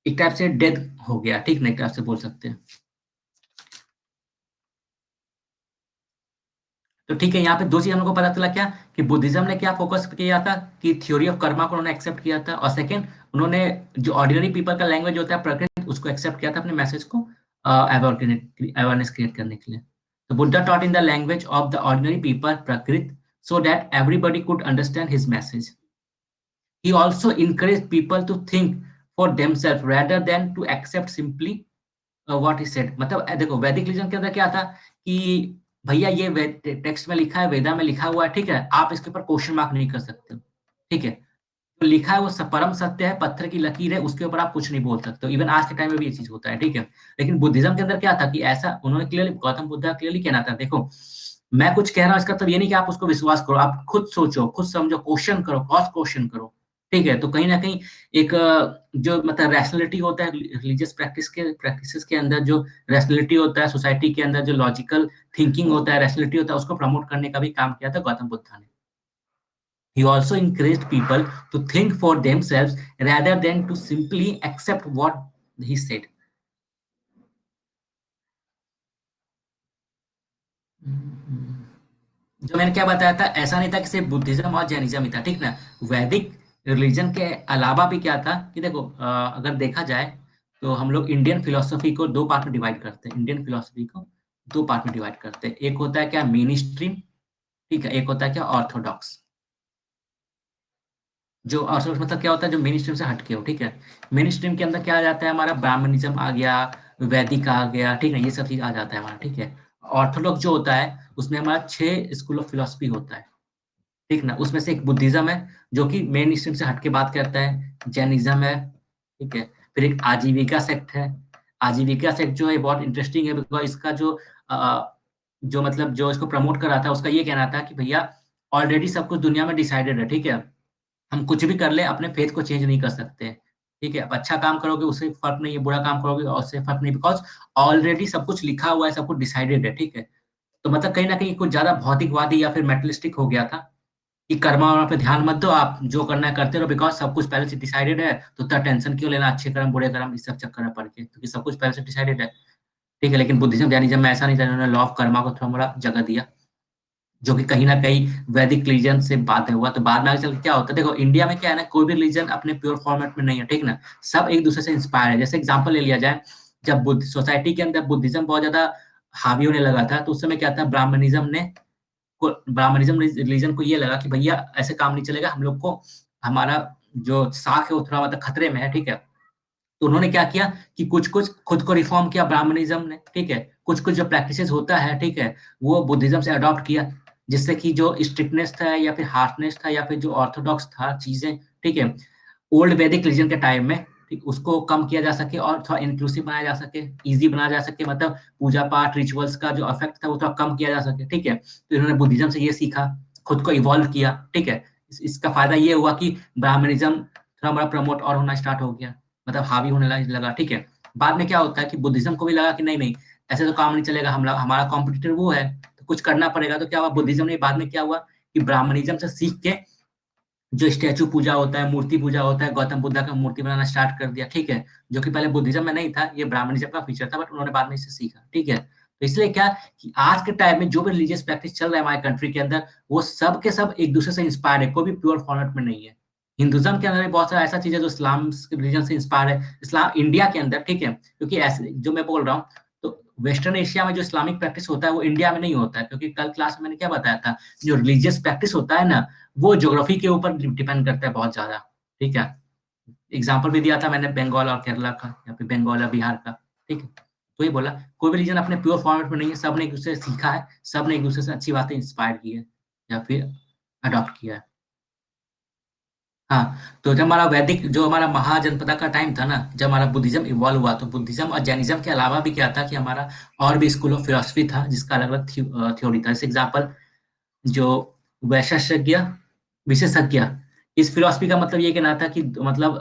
एक टाइप से डेड हो गया, ठीक ना, एक टाइप से बोल सकते हैं। तो ठीक है, यहाँ पे दो चीज हम लोग को पता चला क्या, कि बुद्धिज्म ने क्या फोकस किया था कि थ्योरी ऑफ कर्मा को उन्होंने एक्सेप्ट किया था, और सेकंड उन्होंने जो ऑर्डिनरी पीपल का लैंग्वेज होता है प्रकृति, उसको एक्सेप्ट किया था अपने मैसेज को अवेयरनेस क्रिएट करने के लिए। तो Buddha taught in the language of the ordinary people प्रकृत so that everybody could understand his message. He also encouraged people to think for themselves rather than to accept simply what he said. मतलब देखो वैदिक religion के अंदर क्या था कि भैया ये टेक्स्ट में लिखा है, वेदा में लिखा हुआ है, ठीक है, आप इसके ऊपर क्वेश्चन मार्क नहीं कर सकते हो, ठीक है, जो लिखा है वो परम सत्य है, पत्थर की लकीर है, उसके ऊपर आप कुछ नहीं बोल सकते हो। इवन आज के टाइम में भी ये चीज होता है, ठीक है। लेकिन बुद्धिज्म के अंदर क्या था कि ऐसा उन्होंने क्लियरली, गौतम बुद्ध का क्लियरली कहना था, देखो मैं कुछ कह रहा हूँ इसका मतलब ये नहीं कि आप उसको विश्वास करो, आप खुद सोचो, खुद समझो, क्वेश्चन करो, क्रॉस क्वेश्चन करो, ठीक है। तो कहीं ना कहीं एक जो मतलब रैशनैलिटी होता है रिलीजियस प्रैक्टिसेस के अंदर, जो रैशनैलिटी होता है सोसाइटी के अंदर, जो लॉजिकल थिंकिंग होता है, रैशनैलिटी होता है, उसको प्रमोट करने का भी काम किया था गौतम बुद्ध ने। He also encouraged people to think for themselves rather than to simply accept what he said. जो मैंने क्या बताया था, ऐसा नहीं था कि सिर्फ बुद्धिज्म और जैनिज्म ही था, ठीक ना। वैदिक रिलीजन के अलावा भी क्या था कि देखो अगर देखा जाए तो हम लोग इंडियन फिलोसफी को दो पार्ट में डिवाइड करते हैं। इंडियन फिलोसफी को दो पार्ट में डिवाइड करते हैं। एक होता है क्या मेन स्ट्रीम, ठीक है, एक होता है क्या ऑर्थोडॉक्स। जो ऑर्थोडॉक्स मतलब क्या होता है, जो मेन स्ट्रीम से हटके हो, ठीक है। मेन स्ट्रीम के अंदर क्या आ जाता है, हमारा ब्राह्मणिज्म आ गया, वैदिक आ गया, ठीक है, ये सब चीज आ जाता है हमारा, ठीक है। ऑर्थोडॉक्स जो होता है उसमें हमारा 6 स्कूल ऑफ फिलोसफी होता है, ठीक ना। उसमें से एक बुद्धिज्म है जो कि मेन स्ट्रीम से हटके बात करता है, जैनिज्म है, ठीक है। फिर एक आजीविका सेक्ट है। आजीविका सेक्ट जो है बहुत इंटरेस्टिंग है, बिकॉज इसका जो मतलब जो इसको प्रमोट कर रहा था उसका ये कहना था कि भैया ऑलरेडी सब कुछ दुनिया में डिसाइडेड है, ठीक है, हम कुछ भी कर ले अपने फेथ को चेंज नहीं कर सकते, ठीक है। अब अच्छा काम करोगे उससे फर्क नहीं है, बुरा काम करोगे उससे फर्क नहीं, बिकॉज ऑलरेडी सब कुछ लिखा हुआ है, सब कुछ डिसाइडेड है, ठीक है। तो मतलब कहीं ना कहीं कुछ ज्यादा भौतिकवादी या फिर मेटलिस्टिक हो गया था कि कर्मा वर्मा पे ध्यान मत दो, आप जो करना है करते रहो, बिकॉज सब कुछ पहले से डिसाइडेड है, तो उतना टेंशन क्यों लेना अच्छे कर्म बुरे कर्म इस सब चक्कर में पड़ के, क्योंकि सब कुछ पहले से डिसाइडेड है, ठीक है। लेकिन बुद्धिज्म जैनिज्म में ऐसा नहीं था, इन्होंने लॉ ऑफ कर्मा को थोड़ा मोड़ा जगह दिया, जो कि कहीं न कहीं वैदिक रिलीजन से बाद में हुआ। तो बाद में आगे चल के क्या होता है, देखो इंडिया में क्या है ना, कोई भी रिलीजन अपने प्योर फॉर्मेट में नहीं है, ठीक ना? सब एक-दूसरे से इंस्पायर है। जैसे एग्जांपल ले लिया जाए, जब बुद्ध सोसाइटी के अंदर बुद्धिज्म बहुत ज़्यादा हावी होने लगा था, तो उस समय क्या था, ब्राह्मणिज्म रिलीजन को ये लगा कि भैया ऐसे काम नहीं चलेगा, हम लोग को हमारा जो साख है वो थोड़ा मतलब खतरे में है, ठीक है? तो उन्होंने क्या किया कि कुछ-कुछ खुद को रिफॉर्म किया ब्राह्मणिज्म ने, ठीक है? कुछ-कुछ जो प्रैक्टिसेस होता है, ठीक है? वो बुद्धिज्म से अडॉप्ट किया, जिससे कि जो स्ट्रिक्टनेस था या फिर हार्शनेस था या फिर जो ऑर्थोडॉक्स था चीज़ें, ठीक है? ओल्ड वैदिक रिलीजन के टाइम में, ठीक, उसको कम किया जा सके और थोड़ा इंक्लूसिव बनाया जा सके, ईज़ी बनाया जा सके, मतलब पूजा-पाठ, रिचुअल्स का जो इफेक्ट था वो थोड़ा कम किया जा सके, ठीक है? तो इन्होंने बुद्धिज्म से ये सीखा, खुद को इवॉल्व किया, ठीक है? इसका फ़ायदा ये हुआ कि ब्राह्मणिज्म थोड़ा बड़ा प्रमोट और होना स्टार्ट हो गया, मतलब हावी होने लगा, ठीक है। बाद में क्या होता है कि बुद्धिज्म को भी लगा कि नहीं नहीं, ऐसे तो काम नहीं चलेगा, हमारा कॉम्पिटिटर वो है, तो कुछ करना पड़ेगा। तो क्या हुआ, बुद्धिज्म ने बाद में क्या हुआ कि ब्राह्मणिज्म से सीख के जो स्टैचू पूजा होता है, मूर्ति पूजा होता है, गौतम बुद्ध का मूर्ति बनाना स्टार्ट कर दिया, ठीक है। जो कि पहले बुद्धिज्म में नहीं था, ये ब्राह्मणिज्म का फीचर था, बट उन्होंने बाद में इसे सीखा, ठीक है। तो इसलिए क्या कि आज के टाइम में जो भी रिलीजियस प्रैक्टिस चल रहा है हमारे कंट्री के अंदर, वो सब के सब एक दूसरे से इंस्पायर्ड है, कोई भी प्योर फॉर्मेट में नहीं है। हिंदुइज्म के अंदर भी बहुत सारा ऐसा चीज़ है जो इस्लाम रिलीजन से इंस्पायर है। इस्लाम इंडिया के अंदर, ठीक है, क्योंकि ऐसे जो मैं बोल रहा हूँ, तो वेस्टर्न एशिया में जो इस्लामिक प्रैक्टिस होता है, वो इंडिया में नहीं होता है, क्योंकि कल क्लास में मैंने क्या बताया था, जो रिलीजियस प्रैक्टिस होता है ना, वो ज्योग्राफी के ऊपर डिपेंड करता है बहुत ज़्यादा, ठीक है। एग्ज़ाम्पल भी दिया था मैंने बंगाल और केरला का या फिर बंगाल और बिहार का, ठीक है। तो ये बोला, कोई भी रीजन अपने प्योर फॉर्मेट में नहीं है, सब ने एक-दूसरे से सीखा है, सब ने एक-दूसरे से अच्छी बातें इंस्पायर की है या फिर अडॉप्ट किया है। हाँ, तो जब हमारा वैदिक जो हमारा महाजनपदा का टाइम था ना, जब हमारा बुद्धिज़्म इवॉल्व हुआ, तो बुद्धिज़्म और जैनिज़्म के अलावा भी क्या था कि हमारा और भी स्कूल ऑफ फिलॉसफी था, जिसका अलग-अलग थ्योरी था। जैसे एग्ज़ाम्पल जो वैशेषज्ञ विशेषज्ञ, इस फिलॉसफी का मतलब ये कहना था कि मतलब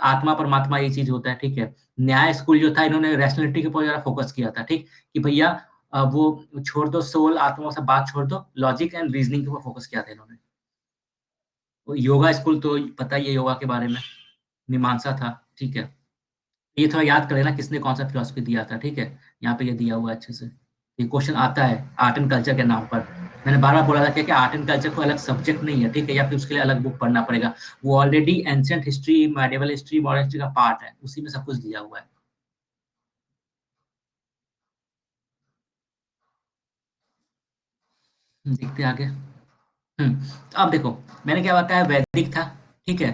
आत्मा परमात्मा ये चीज़ होता है, ठीक है। न्याय स्कूल जो था, इन्होंने रैशनैलिटी के ऊपर ज़्यादा फोकस किया था, ठीक, कि भैया वो छोड़ दो, सोल आत्मा सब बात छोड़ दो, लॉजिक एंड रीजनिंग के ऊपर फोकस किया था इन्होंने। वो योगा स्कूल तो पता ही है योगा के बारे में, मीमांसा था, ठीक है। ये थोड़ा याद कर लेना किसने कौन-सा फिलॉसफी दिया था, ठीक है? यहाँ पे ये दिया हुआ है अच्छे से। ये क्वेश्चन आता है आर्ट एंड कल्चर के नाम पर। मैंने बार-बार बोला था कि आर्ट एंड कल्चर कोई अलग सब्जेक्ट नहीं है, ठीक है? या फिर उसके लिए अलग बुक पढ़ना पड़ेगा। वो already ancient history, medieval history, modern history का पार्ट है। उसी में सब कुछ दिया हुआ है। देखते हैं आगे। तो अब देखो, मैंने क्या बताया, वैदिक था, ठीक है।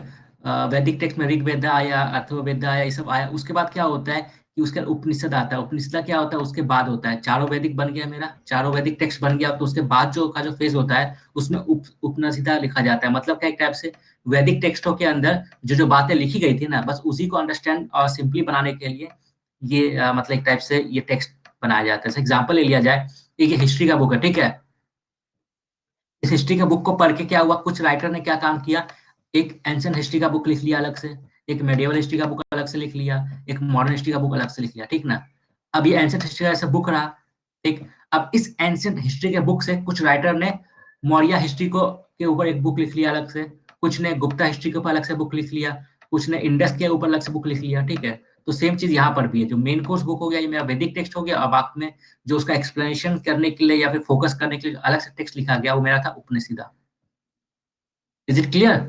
वैदिक टेक्स्ट में ऋग्वेद आया, अथर्ववेद आया, ये सब आया। उसके बाद क्या होता है कि उसके बाद उपनिषद आता है। उपनिषद क्या होता है, उसके बाद होता है चारों वैदिक बन गया, मेरा चारों वैदिक टेक्स्ट बन गया, तो उसके बाद जो फेज होता है उसमें उपनिषदा लिखा जाता है। मतलब क्या, एक टाइप से वैदिक टेक्स्टों के अंदर जो जो बातें लिखी गई थी ना, बस उसी को अंडरस्टैंड और सिंपली बनाने के लिए ये मतलब एक टाइप से ये टेक्स्ट बनाया जाता है। एग्जाम्पल ले लिया जाए, एक हिस्ट्री का बुक है, ठीक है। इस हिस्ट्री के बुक को पढ़ के क्या हुआ, कुछ राइटर ने क्या काम किया, एक एंशिएंट हिस्ट्री का बुक लिख लिया अलग से, एक मेडिवल हिस्ट्री का बुक अलग से लिख लिया, एक मॉडर्न हिस्ट्री का बुक अलग से लिख लिया, ठीक ना। अब ये एंशिएंट हिस्ट्री का ऐसा बुक रहा, ठीक। अब इस एंशिएंट हिस्ट्री के बुक से कुछ राइटर ने मौर्य हिस्ट्री को के ऊपर एक बुक लिख लिया अलग से, कुछ ने गुप्ता हिस्ट्री के ऊपर अलग से बुक लिख लिया, कुछ ने इंडस के ऊपर अलग से बुक लिख लिया, ठीक है। तो सेम चीज यहाँ पर भी है, जो मेन कोर्स बुक हो गया ये मेरा वैदिक टेक्स्ट हो गया, अब बाद में जो उसका एक्सप्लेनेशन करने के लिए या फिर फोकस करने के लिए अलग से टेक्स्ट लिखा गया वो मेरा था Upanishada. Is it clear?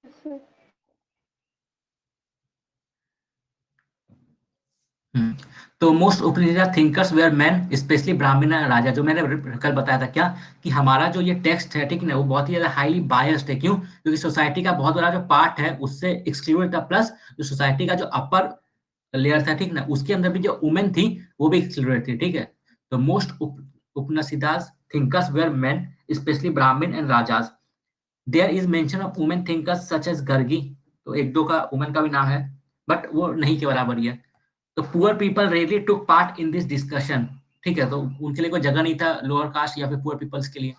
Sir. तो most Upanishad thinkers were men, especially Brahmin and raja. जो मैंने कल बताया था क्या, कि हमारा जो ये टेक्स्ट है, ठीक है ना, वो बहुत ही ज्यादा हाईली बायस्ड है। क्यों? क्योंकि सोसाइटी का बहुत बड़ा जो पार्ट है उससे एक्सक्लूडेड था, प्लस जो सोसाइटी का जो अपर लेयर था, ठीक ना, उसके अंदर भी जो वुमेन थी वो भी एक्सक्लूडेड थी, ठीक है। तो most Upanishadas thinkers were men, especially Brahmin and rajas. There is mention of women thinkers such as Gargi. तो एक दो का वुमेन का भी नाम है, बट वो नहीं के बराबर ही है। तो poor people rarely took part in this discussion, ठीक है। तो उनके लिए कोई जगह नहीं था लोअर कास्ट या फिर पुअर पीपल्स के लिए।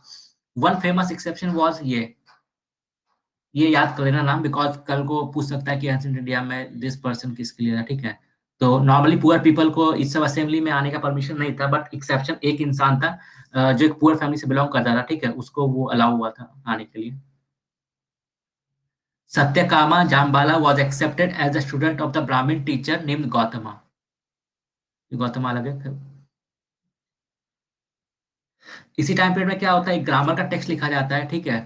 वन फेमस एक्सेप्शन वाज ये याद कर लेना नाम, बिकॉज कल को पूछ सकता है कि एंशिएंट इंडिया में दिस पर्सन किसके लिए था, ठीक है। तो नॉर्मली पुअर पीपल को इस सब असेंबली में आने का परमिशन नहीं था, बट एक्सेप्शन एक इंसान था, जो एक पुअर फैमिली से बिलोंग करता था, ठीक है, उसको वो अलाउ हुआ था आने के लिए। Satyakama जाम्बाला was accepted as a student of the Brahmin teacher named Gautama. Gautam अलग है फिर। इसी टाइम पीरियड में क्या होता है, एक ग्रामर का टेक्स्ट लिखा जाता है, ठीक है।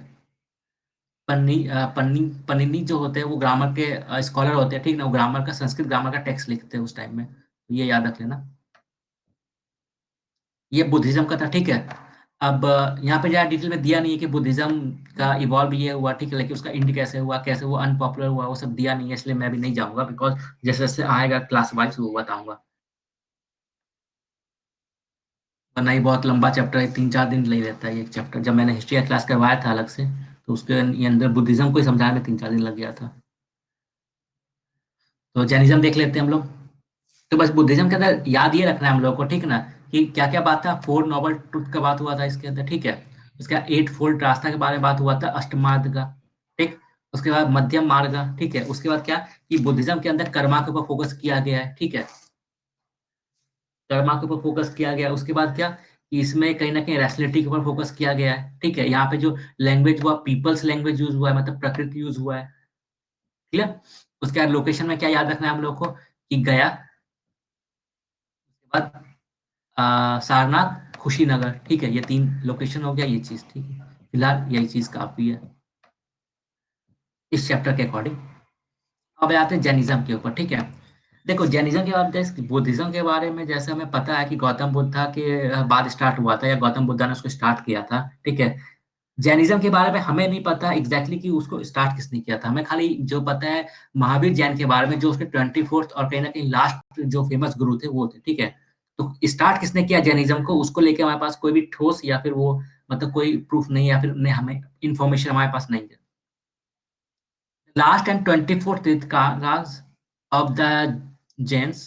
पन्नी जो होते हैं वो ग्रामर के स्कॉलर होते हैं, ठीक ना, वो ग्रामर का संस्कृत ग्रामर का टेक्स्ट लिखते हैं उस टाइम में, तो ये याद रख लेना। ये बुद्धिज्म का था, ठीक है। अब यहाँ पे ज़्यादा डिटेल में दिया नहीं है कि बुद्धिज्म का इवॉल्व ये हुआ, ठीक है, लेकिन उसका इंड कैसे हुआ, कैसे वो अनपॉपुलर हुआ, वो सब दिया नहीं है, इसलिए मैं भी नहीं जाऊँगा, बिकॉज़ जैसे-जैसे आएगा क्लास वाइज़ वो बताऊँगा। वरना ये बहुत लंबा चैप्टर है, 3-4 दिन ले लेता है ये एक चैप्टर। जब मैंने हिस्ट्री का क्लास करवाया था अलग से, तो उसके ये अंदर बुद्धिज्म को ही समझाने में 3-4 दिन लग गया था। तो जैनिज्म देख लेते हैं हम लोग। तो बस बुद्धिज्म के अंदर याद ये रखना है हम लोग को, ठीक ना, कि क्या-क्या बात था। 4 नोबल ट्रुथ का बात हुआ था इसके अंदर, ठीक है। उसके बाद 8 फोल्ड रास्ता के बारे में बात हुआ था, अष्टमार्ग का, ठीक। उसके बाद मध्यम मार्ग का, ठीक है। उसके बाद क्या, कि बुद्धिज्म के अंदर कर्मा के ऊपर फोकस किया गया है, ठीक है। कर्मा के ऊपर फोकस किया गया है। उसके बाद क्या, कि इसमें कहीं न कहीं रैशनैलिटी के ऊपर फोकस किया गया है, ठीक है। यहाँ पे जो लैंग्वेज हुआ, पीपल्स लैंग्वेज यूज़ हुआ है, मतलब प्रकृति यूज़ हुआ है, क्लियर। उसके बाद लोकेशन में क्या याद रखना है हम लोग को, कि गया, उसके बाद सारनाथ, कुशीनगर, ठीक है। ये 3 लोकेशन हो गया ये चीज़, ठीक है। फिलहाल यही चीज़ काफ़ी है इस चैप्टर के अकॉर्डिंग। अब आते हैं जैनिज्म के ऊपर, ठीक है। देखो, जैनिज्म के बाद जैसे बुद्धिज्म के बारे में जैसे हमें पता है कि गौतम बुद्धा के बाद स्टार्ट हुआ था, या गौतम बुद्धा ने उसको स्टार्ट किया था, ठीक है। जैनिज्म के बारे में हमें नहीं पता एग्जैक्टली कि उसको स्टार्ट किसने किया था। हमें खाली जो पता है महावीर जैन के बारे में, जो उसके 24th और कहीं न कहीं लास्ट जो फेमस गुरु थे वो थे, ठीक है। तो स्टार्ट किसने किया जैनिज्म को, उसको लेके हमारे पास कोई भी ठोस या फिर वो मतलब कोई प्रूफ नहीं है, या फिर ने हमें इन्फॉर्मेशन हमारे पास नहीं है। Last and 24th tirthankars of the Jains,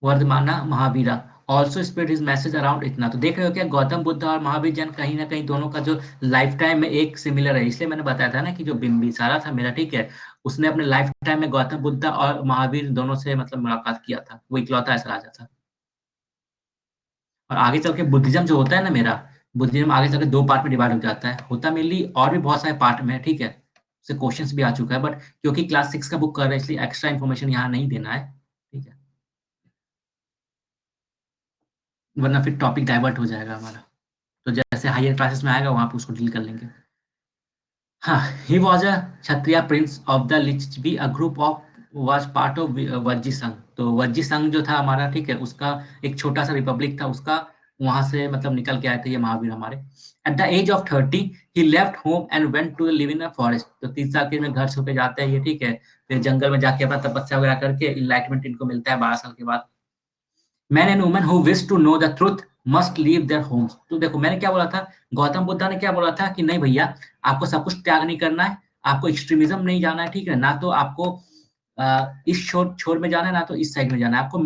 Vardhamana Mahavira, also spread his message around इतना। तो देख रहे हो क्या, गौतम बुद्ध और महावीर जैन कहीं ना कहीं दोनों का जो लाइफ टाइम में एक सिमिलर है। इसलिए मैंने बताया था ना कि जो बिंबिसारा था मेरा, ठीक है, उसने अपने लाइफ टाइम में गौतम बुद्ध और महावीर दोनों से मतलब मुलाकात किया था। वो इकलौता ऐसा राजा था। और आगे चल के बुद्धिज्म जो होता है ना मेरा, बुद्धिज्म आगे चल के 2 पार्ट में डिवाइड हो जाता है, होता मेनली और भी बहुत सारे पार्ट में है, ठीक है। उससे क्वेश्चंस भी आ चुका है, बट क्योंकि क्लास 6 का बुक कर रहे हैं इसलिए एक्स्ट्रा इन्फॉर्मेशन यहाँ नहीं देना है, ठीक है। वरना फिर टॉपिक डाइवर्ट हो जाएगा हमारा। तो जैसे हायर क्लासेस में आएगा वहाँ पे उसको डील कर लेंगे। हाँ, he was a Kshatriya prince of the Licchavi, a group of was part of Vajji Sangh. तो वज्जी संघ जो था हमारा, ठीक है, उसका एक छोटा सा रिपब्लिक था उसका, वहां से मतलब निकल के आए थे ये महावीर हमारे। At the age of 30 he left home and went to live in a forest. तो 30 साल के में घर छोड़ के जाते हैं ये, ठीक है। फिर जंगल में जाके अपना तपस्या वगैरह करके इनलाइटमेंट इनको मिलता है 12 साल के बाद। Man and women who wish to know the truth must leave their homes. तो देखो मैंने क्या बोला था, गौतम बुद्धा ने क्या बोला था कि नहीं भैया, आपको सब कुछ त्याग नहीं करना है, आपको एक्सट्रीमिज्म नहीं जाना है, ठीक है ना। तो आपको इस छोर छोर में जाना है, ना तो इस साइड में जाना है, आपको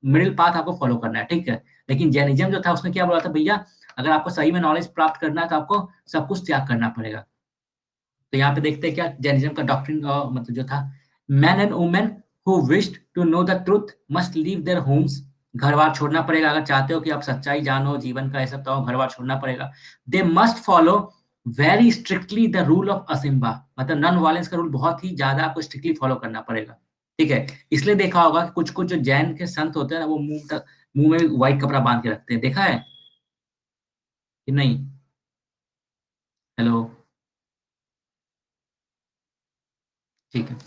मिडिल पाथ आपको फॉलो करना है, ठीक है। लेकिन जैनिज्म जो था उसने क्या बोला था, भैया अगर आपको सही में नॉलेज प्राप्त करना है तो आपको सब कुछ त्याग करना पड़ेगा। तो यहाँ पे देखते हैं क्या जैनिज्म का डॉक्ट्रिन मतलब जो था, man and women who wished to know the truth must leave their homes. घर बार छोड़ना पड़ेगा, अगर चाहते हो कि आप सच्चाई जानो जीवन का ऐसा, तो घर बार छोड़ना पड़ेगा। They must follow very strictly the rule of असिम्बा। मतलब नॉन वायलेंस का रूल बहुत ही ज्यादा आपको स्ट्रिक्टली फॉलो करना पड़ेगा, ठीक है। इसलिए देखा होगा कि कुछ कुछ जो जैन के संत होते हैं ना, वो मुंह में व्हाइट कपड़ा बांध के रखते हैं, देखा है कि नहीं? हेलो। ठीक है।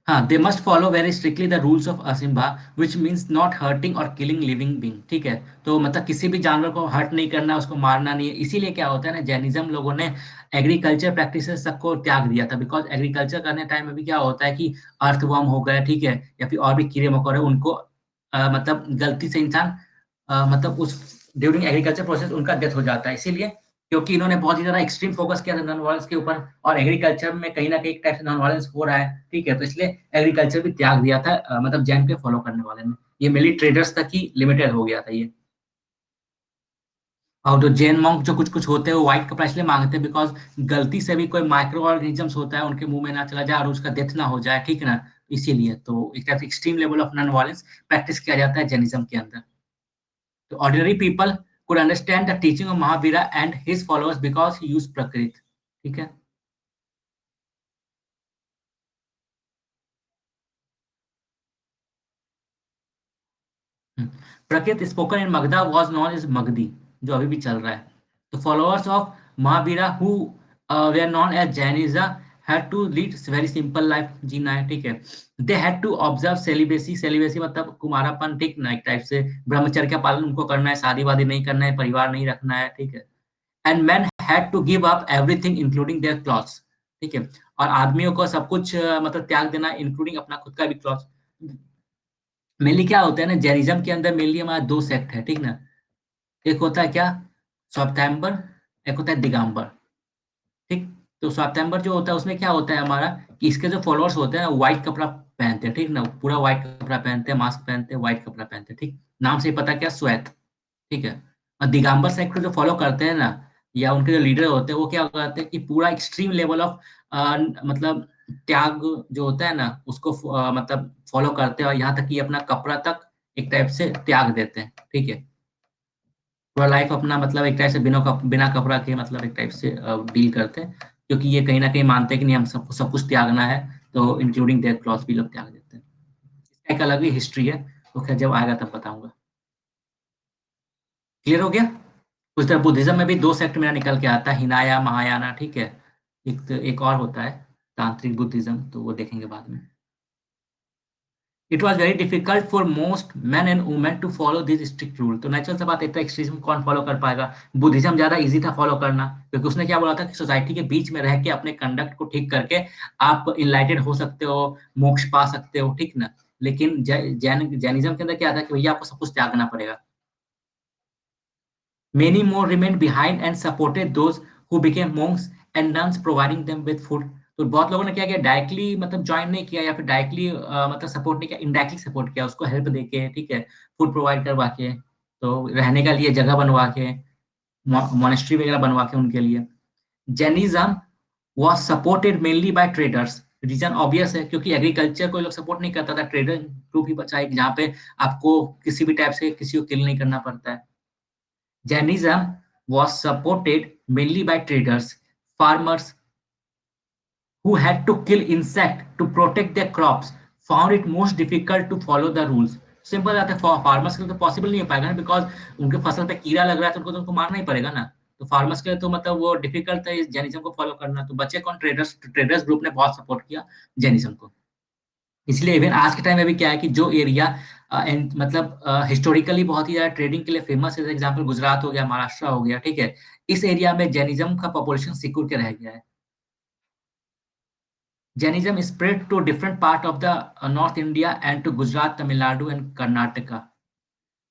हाँ, they must follow very strictly the rules of असिम्बा विच मीन्स नॉट हर्टिंग और किलिंग लिविंग बींग, ठीक है। तो मतलब किसी भी जानवर को हर्ट नहीं करना, उसको मारना नहीं है। इसीलिए क्या होता है ना, जैनिज्म लोगों ने एग्रीकल्चर प्रैक्टिसेस सबको त्याग दिया था, बिकॉज एग्रीकल्चर करने टाइम में भी क्या होता है कि अर्थवर्म हो गए, ठीक है, या फिर और भी कीड़े मकोड़े, उनको मतलब गलती से इंसान मतलब उस ड्यूरिंग एग्रीकल्चर प्रोसेस उनका डेथ हो जाता है। इसीलिए क्योंकि इन्होंने बहुत ही ज़्यादा एक्सट्रीम फोकस किया था नॉन वायलेंस के ऊपर, और एग्रीकल्चर में कहीं न कहीं एक टाइप से नॉन वायलेंस हो रहा है, ठीक है? तो इसलिए एग्रीकल्चर भी त्याग दिया था मतलब जैन के फॉलो करने वाले ने। ये मेनली ट्रेडर्स तक ही लिमिटेड हो गया था ये। और जो जैन मॉन्क जो कुछ-कुछ होते हैं, वो व्हाइट कपड़ा इसलिए माँगते हैं बिकॉज़ गलती से भी कोई माइक्रो ऑर्गेनिज़म्स होता है, उनके मुँह में ना चला जाए और उसका डेथ ना हो जाए, ठीक है ना? इसीलिए तो एक टाइप से extreme level of non violence practice किया जाता है जैनिज़्म के अंदर। तो ordinary people could understand the teaching of Mahavira and his followers because he used Prakrit. ठीक है? हुँ। Prakrit spoken in Magda was known as Magdi, जो अभी भी चल रहा है। तो followers of Mahavira who were known as Jainisa had to lead very simple life जीना है, ठीक है? They had to observe celibacy, celibacy मतलब कुमारापन, ठीक ना? एक टाइप से ब्रह्मचर्य का पालन उनको करना है, शादी-वादी नहीं करना है, परिवार नहीं रखना है, ठीक है? And man had to give up everything including their clothes, ठीक है। और आदमियों को सब कुछ मतलब त्याग देना इंक्लूडिंग अपना खुद का भी क्लॉथ्स। मेनली क्या होता है ना, जैनिज्म के अंदर मेनली हमारा 2 सेक्ट है, ठीक ना? एक होता है क्या? श्वेतांबर, एक होता है दिगंबर, ठीक? तो श्वेतांबर जो होता है उसमें क्या होता है हमारा, कि इसके जो फॉलोअर्स होते हैं ना, व्हाइट कपड़ा पहनते हैं, ठीक ना? पूरा व्हाइट कपड़ा पहनते हैं, मास्क पहनते हैं, व्हाइट कपड़ा पहनते हैं, ठीक? नाम से ही पता क्या, श्वेत। ठीक है। और दिगंबर सेक्ट को जो फॉलो करते हैं ना, या उनके जो लीडर होते हैं, वो क्या करते हैं कि पूरा एक्सट्रीम लेवल ऑफ मतलब त्याग जो होता है ना, उसको मतलब फॉलो करते हैं, और यहाँ तक कि अपना कपड़ा तक एक टाइप से त्याग देते हैं, ठीक है। पूरा लाइफ अपना मतलब एक टाइप से बिना कपड़ा के मतलब एक टाइप से डील करते हैं, क्योंकि ये कहीं न कहीं मानते हैं कि नहीं, हम सब सब कुछ त्यागना है, तो इंक्लूडिंग देयर क्लॉथ भी लोग त्याग देते हैं। इसका एक अलग ही हिस्ट्री है, तो खैर जब आएगा तब बताऊँगा। क्लियर हो गया? उस तरह बुद्धिज़्म में भी 2 सेक्ट मेरा निकल के आता है, हिनाया, महायाना, ठीक है? एक और होता है तांत्रिक बुद्धिज़्म, तो वो देखेंगे बाद में। It was very difficult for most men and women to follow this strict rule. तो नेचुरल सा बात है, इतना एक्सट्रीज़्म कौन फॉलो कर पाएगा? बुद्धिज़्म ज़्यादा ईज़ी था फॉलो करना, क्योंकि उसने क्या बोला था कि सोसाइटी के बीच में रह के अपने कंडक्ट को ठीक करके आप एनलाइटेड हो सकते हो, मोक्ष पा सकते हो, ठीक ना? लेकिन जैनिज़्म के अंदर क्या था कि भैया आपको सब कुछ त्यागना पड़ेगा। Many more remained behind and supported those who became monks and nuns providing them with food। तो बहुत लोगों ने क्या किया, डायरेक्टली मतलब जॉइन नहीं किया, या फिर डायरेक्टली मतलब सपोर्ट नहीं किया, इनडायरेक्टली सपोर्ट किया, उसको हेल्प देके, ठीक है, फूड प्रोवाइड करवा के, तो रहने का लिए जगह बनवा के, मोनेस्ट्री वगैरह बनवा के उनके लिए। Jainism was supported mainly by traders. Reason obvious है, क्योंकि एग्रीकल्चर को ये लोग सपोर्ट नहीं करता था, ट्रेडर ग्रुप ही बचा है जहाँ पे आपको किसी भी टाइप से किसी को किल नहीं करना पड़ता है। Jainism was supported mainly by traders, farmers who had to kill insects to protect their crops, found it most difficult to follow the rules। Simple बात है, फार्मर्स के लिए तो पॉसिबल नहीं हो पाएगा ना, बिकॉज उनके फसल पे कीड़ा लग रहा है, तो उनको मारना ही पड़ेगा ना। तो फार्मर्स के लिए तो मतलब वो डिफिकल्ट है इस जैनिज्म को फॉलो करना। तो बचे कौन? ट्रेडर्स। ट्रेडर्स ग्रुप ने बहुत सपोर्ट किया जैनिज्म को। इसलिए इवन आज के टाइम में भी क्या है कि जो एरिया मतलब हिस्टोरिकली बहुत ही ज़्यादा ट्रेडिंग के लिए फेमस है। एग्जाम्पल गुजरात हो गया, महाराष्ट्र हो गया, ठीक है? इस एरिया में जैनिज़्म का पॉपुलेशन सिकुड़ के रह गया है। Jainism spread to different part of the North India and to Gujarat, Tamil Nadu and Karnataka.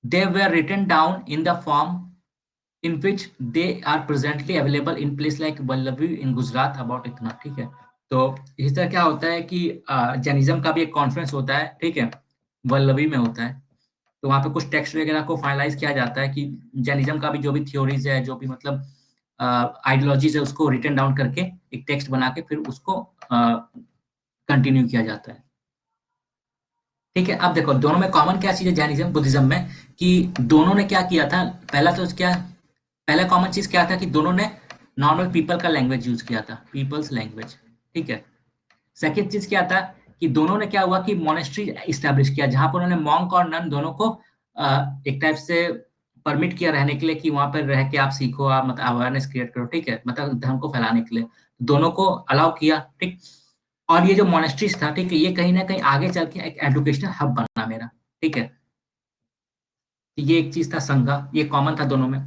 They were written down in the form in which they are presently available in place like Vallavi in Gujarat about इतना, ठीक है? तो इस तरह क्या होता है कि जैनिज्म का भी एक कॉन्फ्रेंस होता है, ठीक है? वल्लभी में होता है। तो वहाँ पे कुछ टेक्स्ट वगैरह को फाइनलाइज किया जाता है कि जैनिज्म का भी जो भी थ्योरीज है, जो भी मतलब आइडियोलॉजीज है, उसको रिटन डाउन करके एक टेक्स्ट बना के फिर उसको कंटिन्यू किया जाता है। ठीक है, अब देखो दोनों में कॉमन क्या चीज़ है जैनिज़्म, बुद्धिज़्म में कि दोनों ने क्या किया था, पहला कॉमन चीज़ क्या था कि दोनों ने नॉर्मल पीपल का लैंग्वेज यूज़ किया था, पीपल्स लैंग्वेज, ठीक है? सेकंड चीज़ क्या था कि दोनों ने क्या हुआ कि मॉनेस्ट्री एस्टैब्लिश किया, जहाँ पर उन्होंने मॉन्क और नन दोनों को एक टाइप से परमिट किया रहने के लिए कि वहाँ पर रह के आप सीखो, आप मतलब अवेयरनेस क्रिएट करो, ठीक है? मतलब धर्म को फैलाने के लिए। दोनों को अलाउ किया, ठीक? और ये जो मोनेस्ट्रीज था, ठीक है, ये कहीं न कहीं आगे चल के एक एजुकेशनल हब बना मेरा, ठीक है? ये एक चीज़ था संघा, ये कॉमन था दोनों में।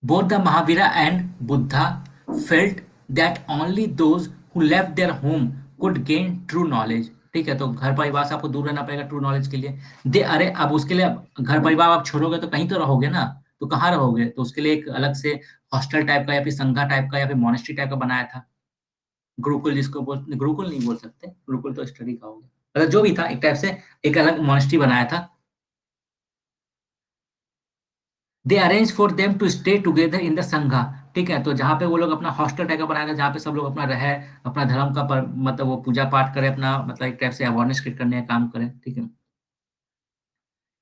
Both the Mahavira and Buddha felt that only those who left their home could gain true knowledge. ठीक है, तो घर परिवार से आपको दूर रहना पड़ेगा ट्रू नॉलेज के लिए। अरे अब उसके लिए घर परिवार आप छोड़ोगे तो कहीं तो रहोगे ना, तो कहाँ रहोगे? तो उसके लिए एक अलग से हॉस्टल टाइप का या फिर संघा टाइप का या फिर मोनेस्ट्री टाइप का बनाया था। गुरुकुल जिसको गुरुकुल नहीं बोल सकते, गुरुकुल तो स्टडी का हो गया। मतलब जो भी था एक टाइप से एक अलग मोनेस्ट्री बनाया था। They arrange for them to stay together in the sangha, ठीक है? तो जहाँ पे वो लोग अपना हॉस्टल टाइप का बनाया था, जहाँ पे सब लोग अपना रहे, अपना धर्म का मतलब वो पूजा पाठ करें, अपना मतलब एक टाइप से अवेयरनेस क्रिएट करने का काम करें, ठीक है?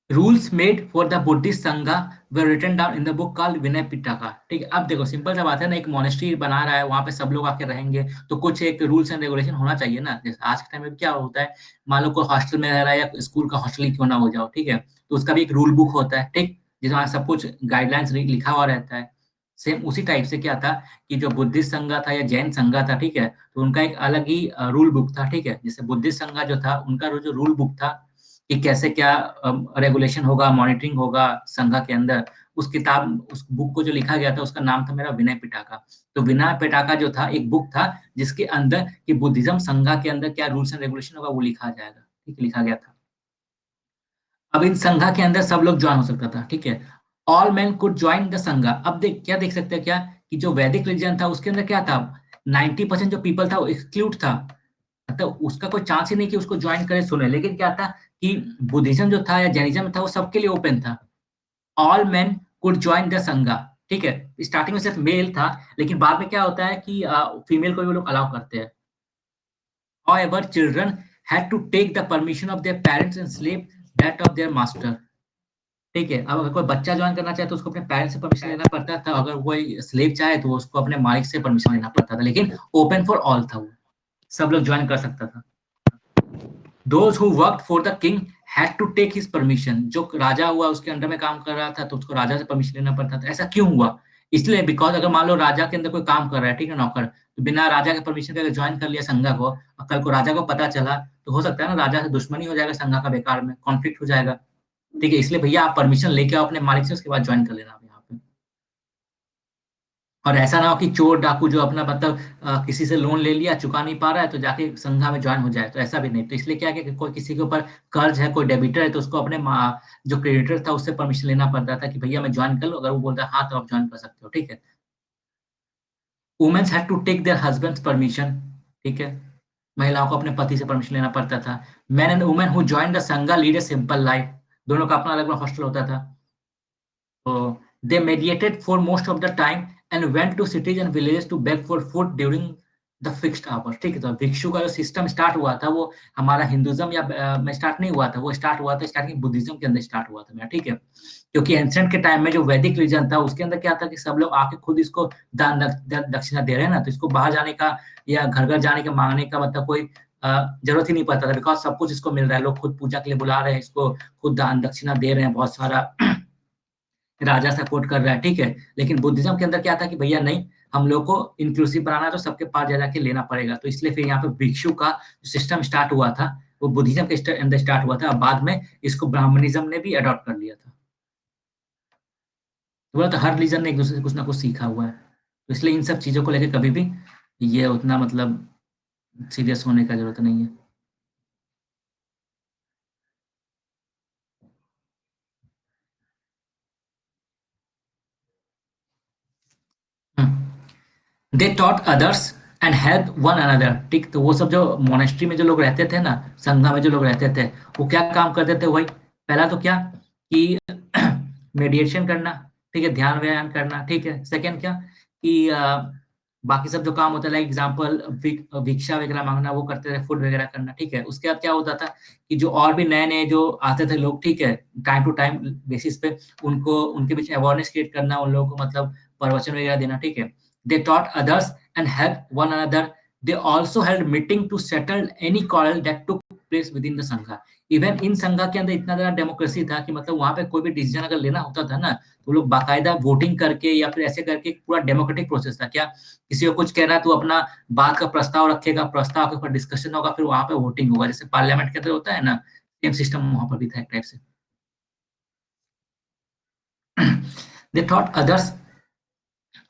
Rules made for the Buddhist sangha were written down in the book called Vinaya Pitaka, ठीक है? अब देखो सिंपल सा बात है ना, एक मोनेस्ट्री बना रहा है, वहाँ पे सब लोग आके रहेंगे, तो कुछ एक रूल्स एंड रेगुलेशन होना चाहिए ना। जैसे आज के टाइम में क्या होता है, मान लो कोई हॉस्टल में रह रहा है या स्कूल का हॉस्टल ही क्यों ना हो जाओ, ठीक है? तो उसका भी एक रूल बुक होता है, ठीक? जिसमें सब कुछ गाइडलाइंस लिखा हुआ रहता है। सेम उसी टाइप से क्या था कि जो बुद्धिस्ट संघा था या जैन संघा था, ठीक है? तो उनका एक अलग ही रूल बुक था, ठीक है? जैसे बुद्धिस्ट संघा जो था, उनका जो रूल बुक था कि कैसे क्या रेगुलेशन होगा, मॉनिटरिंग होगा संघा के अंदर, उस बुक को जो लिखा गया था, उसका नाम था मेरा विनय पिटका। तो विनय पिटका जो था, एक बुक था, जिसके अंदर कि बुद्धिज़्म संघा के अंदर क्या रूल्स एंड रेगुलेशन होगा, वो लिखा जाएगा, ठीक है? लिखा गया था। अब इन संघा के अंदर सब लोग जॉइन हो सकता था, ठीक है? All main could join the संघा। अब देख सकते हैं क्या कि जो वैदिक रिलीजन था, उसके अंदर क्या था, 90% जो पीपल था, वो एक्सक्लूड था। मतलब उसका कोई चांस ही नहीं कि उसको ज्वाइन करे, सुने। लेकिन क्या था कि बुद्धिज्म जो था या जैनिज्म था, वो सबके लिए ओपन था। All main could join the sangha, ठीक है? स्टार्टिंग में सिर्फ मेल था, लेकिन बाद में क्या होता है कि फीमेल को भी वो लोग अलाउ करते हैं। However, children had to take the permission of their parents and slave that of their master. ठीक है? अब अगर कोई बच्चा जॉइन करना चाहे तो उसको अपने पेरेंट्स से परमिशन लेना पड़ता था। अगर कोई स्लेव चाहे तो उसको अपने मालिक से परमिशन लेना पड़ता था। लेकिन ओपन फॉर ऑल था वो। सब लोग जॉइन कर सकता था। Those who worked for the king had to take his permission. जो राजा हुआ उसके अंडर में काम कर रहा था तो उसको राजा से परमिशन लेना पड़ता था। ऐसा क्यों हुआ? इसलिए बिकॉज़ अगर मान लो राजा के अंदर कोई काम कर रहा है, ठीक है, नौकर, तो बिना राजा के परमिशन के अगर जॉइन कर लिया संघा को और कल को राजा को पता चला, तो हो सकता है ना राजा से दुश्मनी हो जाएगा संघा का बेकार में, कॉन्फ्लिक्ट हो जाएगा। ठीक है? इसलिए भैया आप परमिशन लेके आओ अपने मालिक से, उसके बाद जॉइन कर लेना आप यहाँ पे। और ऐसा ना हो कि चोर डाकू जो अपना मतलब किसी से लोन ले लिया, चुका नहीं पा रहा है, तो जाके संघा में जॉइन हो जाए, तो ऐसा भी नहीं। तो इसलिए क्या है कि कोई किसी के ऊपर कर्ज है, कोई डेबिटर है, तो उसको अपने जो क्रेडिटर था उससे परमिशन लेना पड़ता था कि भैया मैं जॉइन कर लूँ। अगर वो बोलता है हाँ, तो आप जॉइन कर सकते हो, ठीक है? Women's had to take their husbands permission, ठीक है? महिलाओं को अपने पति से परमिशन लेना पड़ता था। Main and women who join the संघा लीड अ सिंपल लाइफ। दोनों का अपना अलग-अलग हॉस्टल होता था। They mediated for most of the time and went to cities and villages to beg for food during the fixed hours. ठीक है, तो भिक्षु का जो सिस्टम स्टार्ट हुआ था वो हमारा हिंदुइज्म या में स्टार्ट नहीं हुआ था, वो स्टार्ट हुआ था स्टार्टिंग बुद्धिज्म के अंदर स्टार्ट हुआ था मेरा, ठीक है? क्योंकि एंशिएंट के टाइम में जो वैदिक रिलीजन था उसके अंदर क्या था कि सब लोग आके खुद इसको दान दक्षिणा दे रहे हैं ना, तो इसको बाहर जाने का या घर-घर जाने का माँगने का मतलब कोई ज़रूरत ही नहीं पड़ता था, बिकॉज़ सब कुछ इसको मिल रहा है। लोग खुद पूजा के लिए बुला रहे हैं इसको, खुद दान दक्षिणा दे रहे हैं बहुत सारा। राजा सपोर्ट कर रहा है, ठीक है। लेकिन बुद्धिज्म के अंदर क्या था कि भैया नहीं, हम लोग को इंक्लूसिव बनाना है तो सबके पास जा जाके लेना पड़ेगा। तो इसलिए फिर यहाँ पे भिक्षु का सिस्टम स्टार्ट हुआ था, वो बुद्धिज्म के अंदर स्टार्ट हुआ था। अब बाद में इसको ब्राह्मणिज्म ने भी अडॉप्ट कर लिया था। तो बोला तो हर रिलीजन ने एक दूसरे से कुछ ना कुछ सीखा हुआ है। तो इसलिए इन सब चीज़ों को लेके कभी भी ये उतना मतलब सीरियस होने का ज़रूरत नहीं है। हुँ। They taught others and help one another, ठीक। तो वो सब जो मोनेस्ट्री में जो लोग रहते थे ना, संघा में जो लोग रहते थे, वो क्या काम करते थे वही, पहला तो क्या कि मेडिटेशन करना, ठीक है, ध्यान व्यायाम करना, ठीक है। सेकंड क्या कि बाकी सब जो काम होता है लाइक एग्जांपल भिक्षा वगैरह मांगना, वो करते थे, फूड वगैरह करना, ठीक है। उसके बाद क्या होता था कि जो और भी नए नए जो आते थे लोग, ठीक है, टाइम टू टाइम बेसिस पे उनको उनके बीच अवेयरनेस क्रिएट करना, उन लोगों को मतलब प्रवचन वगैरह देना, ठीक है। They taught others and helped one another. They also held meeting to settle any quarrel that took place within the संघा। इवन इन संघा के अंदर इतना ज़्यादा डेमोक्रेसी था कि मतलब वहाँ पे कोई भी डिसीजन अगर लेना होता था ना, तो लोग बाकायदा वोटिंग करके या फिर ऐसे करके पूरा डेमोक्रेटिक प्रोसेस था। क्या किसी को कुछ कहना है तो अपना बात का प्रस्ताव रखेगा, प्रस्ताव के ऊपर डिस्कशन होगा, फिर वहाँ पे वोटिंग होगा। जैसे पार्लियामेंट के अंदर होता है ना, सेम सिस्टम वहाँ पर भी था एक टाइप से। They taught others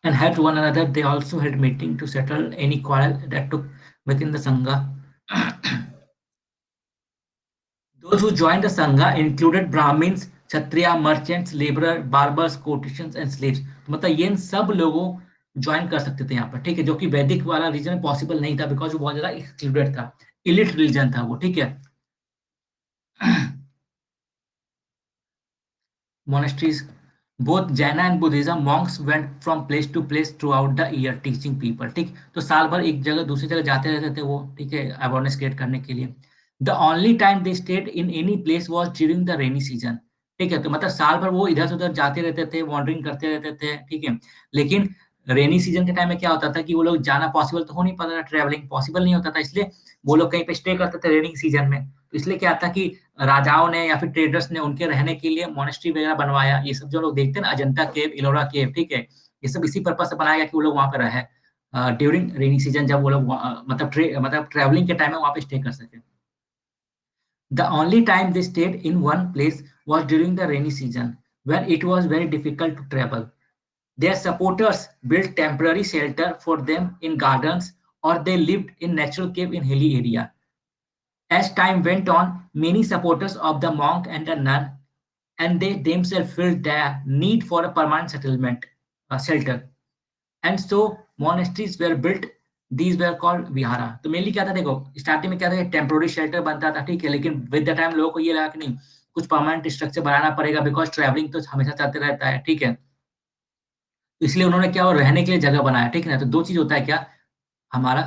and helped one another. They also held meeting to settle any quarrel that took within the Sangha. Those who joined the Sangha included Brahmins, Kshatriya, merchants, laborer, barbers, courtesans and slaves। तो मतलब ये इन सब लोगों join कर सकते थे यहाँ पर, ठीक है, जो कि वैदिक वाला रीजन पॉसिबल नहीं था, बिकॉज वो बहुत ज्यादा एक्सक्लूडेड था, इलिट रिलीजन था वो, ठीक है। monasteries, both Jaina and Buddhism, monks went from place to place throughout the year teaching people, ठीक। तो साल भर एक जगह दूसरी जगह जाते रहते थे वो, ठीक है, अवेयरनेस क्रिएट करने के लिए। The only time they stayed in any place was during the rainy season, ठीक है। तो मतलब साल भर वो इधर से उधर जाते रहते थे, वॉन्डरिंग करते रहते थे, ठीक है। लेकिन रेनी सीजन के टाइम में क्या होता था कि वो लोग जाना पॉसिबल तो हो नहीं पाता था, ट्रैवलिंग पॉसिबल नहीं होता था, इसलिए वो लोग कहीं पे स्टे करते थे रेनी सीजन में। तो इसलिए क्या था कि राजाओं ने या फिर ट्रेडर्स ने उनके रहने के लिए मोनेस्ट्री वगैरह बनवाया। ये सब जो लोग देखते हैं ना, अजंता केव, इलोरा केव, ठीक है, ये सब इसी पर्पज से बनाया गया कि वो लोग वहाँ पे रहे ड्यूरिंग रेनी सीजन, जब वो लोग मतलब ट्रेवलिंग के टाइम में वहाँ पे स्टे कर सके। The only time they stayed in one place was during the rainy season, when it was very difficult to travel. Their supporters built temporary shelter for them in gardens, or they lived in natural cave in hilly area. As time went on, many supporters of the monk and the nun, and they themselves felt their need for a permanent settlement, shelter. And so monasteries were built, these were called vihara। तो mainly क्या था देखो, starting में क्या था, temporary shelter बनता था, ठीक है, लेकिन विद द टाइम लोगों को ये लगा कि नहीं, कुछ परमानेंट स्ट्रक्चर बनाना पड़ेगा, बिकॉज ट्रैवलिंग तो हमेशा चलते रहता है, ठीक है। तो इसलिए उन्होंने क्या, वो रहने के लिए जगह बनाया, ठीक है ना। तो दो चीज होता है क्या, हमारा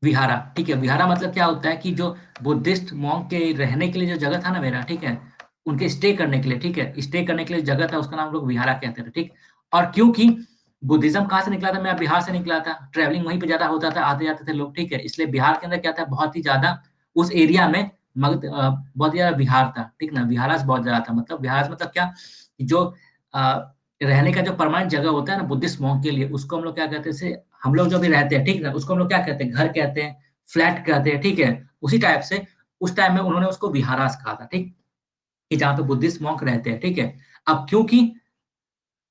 विहारा, ठीक है। विहारा मतलब क्या होता है कि जो बुद्धिस्ट मॉन्क के रहने के लिए जो जगह था ना मेरा, ठीक है, उनके स्टे करने के लिए, ठीक है, स्टे करने के लिए जगह था, उसका नाम लोग विहारा कहते थे, ठीक। और क्योंकि बुद्धिज्म कहाँ से निकला था, मेरा बिहार से निकला था, ट्रैवलिंग वहीं पे ज्यादा होता था, आते जाते थे लोग, ठीक है। इसलिए बिहार के अंदर क्या था, बहुत ही ज्यादा उस एरिया में बहुत ही ज्यादा विहार था, ठीक ना। विहारास बहुत ज्यादा था, मतलब विहारास मतलब क्या, जो रहने का जो परमानेंट जगह होता है ना बुद्धिस्ट मॉन्क के लिए, उसको हम लोग क्या कहते हैं, जैसे हम लोग जो भी रहते हैं, ठीक ना, उसको हम लोग क्या कहते हैं, घर कहते हैं, फ्लैट कहते हैं, ठीक है। उसी टाइप से उस टाइम में उन्होंने उसको विहारास कहा था, ठीक, कि जहाँ पे बुद्धिस्ट मॉन्क रहते हैं, ठीक है। अब क्योंकि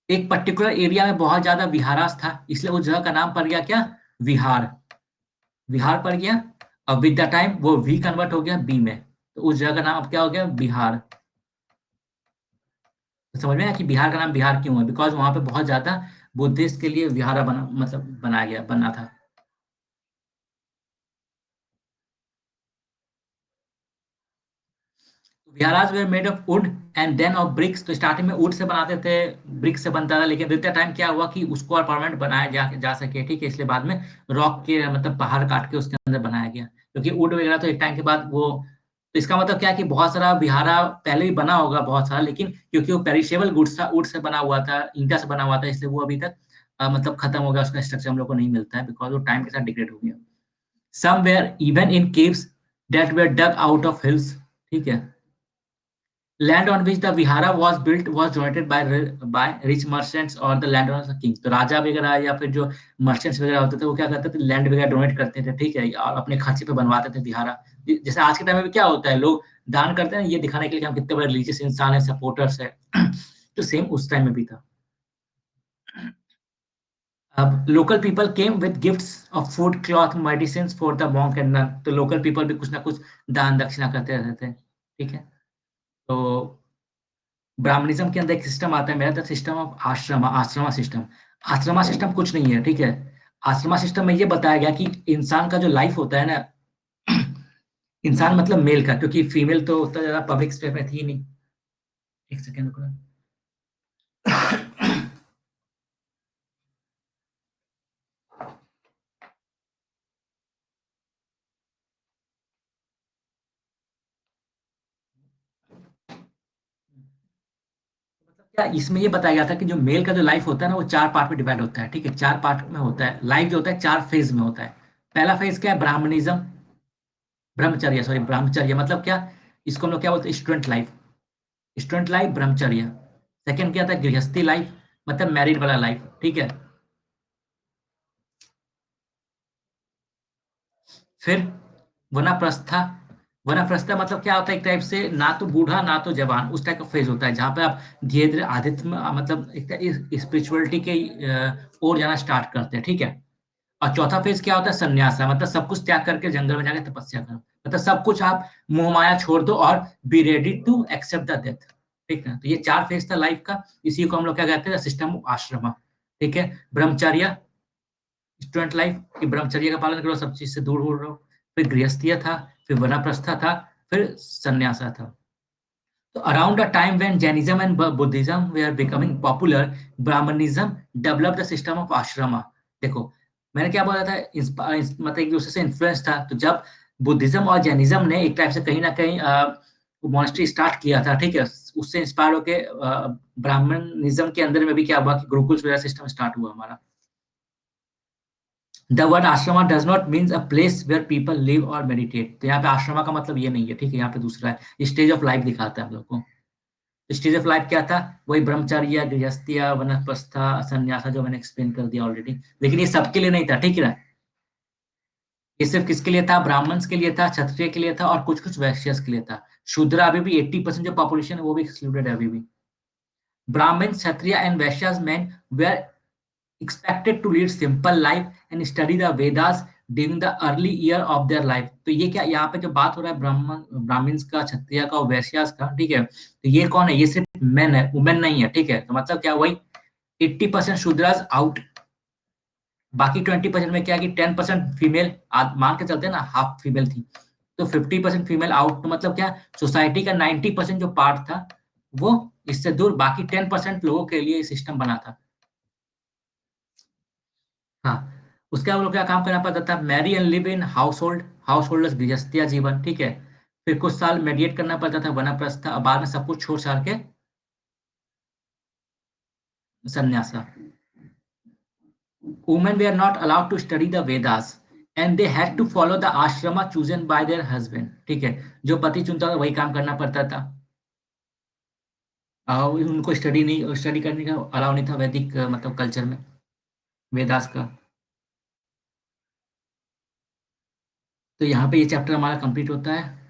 एक पर्टिकुलर एरिया में बहुत ज्यादा विहारास था, इसलिए उस जगह का नाम पड़ गया क्या, विहार। विहार पड़ गया। अब विद द टाइम वो वी कन्वर्ट हो गया बी में, तो उस जगह का नाम अब क्या हो गया, बिहार। तो समझ में आया कि बिहार का नाम बिहार क्यों है, बिकॉज वहां पे बहुत ज्यादा बुद्धिस्ट के लिए विहारा बना, मतलब बनाया गया, बना था। Viharas were made of wood and then of bricks. तो स्टार्टिंग में वुड से बनाते थे, ब्रिक्स से बनता था, लेकिन विद द टाइम क्या हुआ कि उसको और परमानेंट बनाया जा सके, ठीक है, इसलिए बाद में रॉक के मतलब पहाड़ काट के उसके अंदर बनाया गया, क्योंकि वुड वगैरह तो एक टाइम के बाद वो, तो इसका मतलब क्या है कि बहुत सारा विहारा पहले भी बना होगा बहुत सारा, लेकिन क्योंकि वो पेरिशेबल गुड्स था, वुड से बना हुआ था, ईंटा से बना हुआ था, इसलिए वो अभी तक मतलब खत्म हो गया, उसका स्ट्रक्चर हम लोग को नहीं मिलता है, बिकॉज वो टाइम के साथ डिग्रेड हो गया। Some where even in caves that were dug out of hills, ठीक है। Land on which the vihara was built was donated by rich merchants और द लैंड ऑनर्स किंग। तो राजा वगैरह या फिर जो मर्चेंट्स वगैरह होते थे वो क्या करते थे, लैंड वगैरह डोनेट करते थे, ठीक है, और अपने खर्चे पे बनवाते थे विहारा। जैसे आज के टाइम में भी क्या होता है, लोग दान करते हैं ये दिखाने के लिए कि हम कितने बड़े रिलीजियस इंसान है, सपोर्टर्स है। तो सेम उस टाइम में भी था। अब local people came with gifts of food, cloth, medicine for the monk and nun. तो लोकल पीपल भी कुछ ना कुछ दान दक्षिणा करते रहते थे, ठीक है। तो ब्राह्मणिज्म के अंदर एक सिस्टम आता है मेरा, the system of ashrama, ashrama system. Ashrama system कुछ नहीं है, ठीक है। आश्रमा सिस्टम में ये बताया गया कि इंसान का जो लाइफ होता है ना, इंसान मतलब मेल का, क्योंकि फीमेल तो उतना ज्यादा पब्लिक स्पेस में थी नहीं। एक सेकेंड रुको। क्या इसमें ये बताया गया था कि जो मेल का जो लाइफ होता है ना वो चार पार्ट में डिवाइड होता है, ठीक है, चार पार्ट में होता है। लाइफ जो होता है चार फेज में होता है। पहला फेज क्या है, ब्राह्मणिज्म, ब्रह्मचर्य, सॉरी ब्रह्मचर्य मतलब क्या, इसको हम लोग क्या बोलते हैं, स्टूडेंट लाइफ। स्टूडेंट लाइफ ब्रह्मचर्य। सेकंड क्या था, गृहस्थी लाइफ, मतलब मैरिड वाला लाइफ, ठीक है। फिर वनप्रस्था। वनप्रस्था मतलब क्या होता है, एक टाइप से ना तो बूढ़ा ना तो जवान, उस टाइप का फेज होता है जहाँ पे आप धीरे धीरे आध्यात्म मतलब एक स्पिरिचुअलिटी के ओर जाना स्टार्ट करते हैं, ठीक है। और चौथा फेज क्या होता है, संन्यासा, मतलब सब कुछ त्याग करके जंगल में जाके तपस्या करो, मतलब सब कुछ आप मोह माया छोड़ दो और be ready to accept the death, ठीक है। तो ये चार फेज था लाइफ का। इसी को हम लोग क्या कहते हैं, सिस्टम ऑफ आश्रमा, ठीक है। ब्रह्मचर्य, स्टूडेंट लाइफ की ब्रह्मचर्य का पालन करो, सब चीज से दूर हो रहो। फिर गृहस्थीय था, फिर वनप्रस्था था, फिर संन्यासा था। तो around the time when Jainism and Buddhism were are becoming popular, Brahmanism develop the system of ashrama. देखो मैंने क्या बोला था, मतलब एक दूसरे से इन्फ्लुएंस था। तो जब बुद्धिज्म और जैनिज्म ने एक टाइप से कहीं ना कहीं मॉनेस्ट्री स्टार्ट किया था, ठीक है, उससे इंस्पायर होके ब्राह्मणिज्म के अंदर में भी क्या हुआ कि गुरुकुल वगैरह सिस्टम स्टार्ट हुआ हमारा। The word ashrama does not means a place where people live और मेडिटेट। तो यहाँ पे आश्रमा का मतलब ये नहीं है, ठीक है, यहाँ पे दूसरा है, स्टेज ऑफ लाइफ दिखाता है हम लोग को। स्टेज ऑफ लाइफ क्या था, वही ब्रह्मचर्य, गृहस्थ्य, वनप्रस्था, संन्यासा, जो मैंने एक्सप्लेन कर दिया ऑलरेडी। लेकिन ये सबके लिए नहीं था, ठीक है ना। ये सिर्फ किसके लिए था, ब्राह्मण्स के लिए था, क्षत्रिय के लिए था और कुछ कुछ वैश्यस के लिए था। शूद्र अभी भी 80% जो पॉपुलेशन है वो भी एक्सक्लूडेड है अभी भी। Brahmin, Kshatriya and Vaishyas men were expected to lead simple life and study the Vedas during the early year of their life। तो ये क्या यहाँ पे जो बात हो रहा है, ब्राह्मण्स का, क्षत्रिय का और वैश्यास का, ठीक है। तो ये कौन है, ये सिर्फ मेन है, वुमेन नहीं है, ठीक है। तो मतलब क्या, वही 80% शूद्रास आउट, बाकी 20% में क्या है कि 10% फीमेल, मान के चलते हैं ना, हाफ फीमेल थी। तो 50% फीमेल आउट, तो मतलब क्या, सोसाइटी का 90% जो पार्ट था वो इससे दूर, बाकी 10% लोगों के लिए सिस्टम बना था। हाँ, उसके बाद वो लोग क्या काम करना पड़ता था, marry and live in household, householders गृहस्थीय जीवन, ठीक है। फिर कुछ साल मेडिएट करना पड़ता था, वनप्रस्थ, और बाद में सब कुछ छोड़ छाड़ के sannyasa. Women were are not allowed to study the Vedas and they had to follow the ashrama chosen by their husband, ठीक है। जो पति चुनता था वही काम करना पड़ता था। और उनको स्टडी करने का अलाउ नहीं था वैदिक मतलब कल्चर में, वेदास का। तो यहाँ पे ये चैप्टर हमारा कंप्लीट होता है।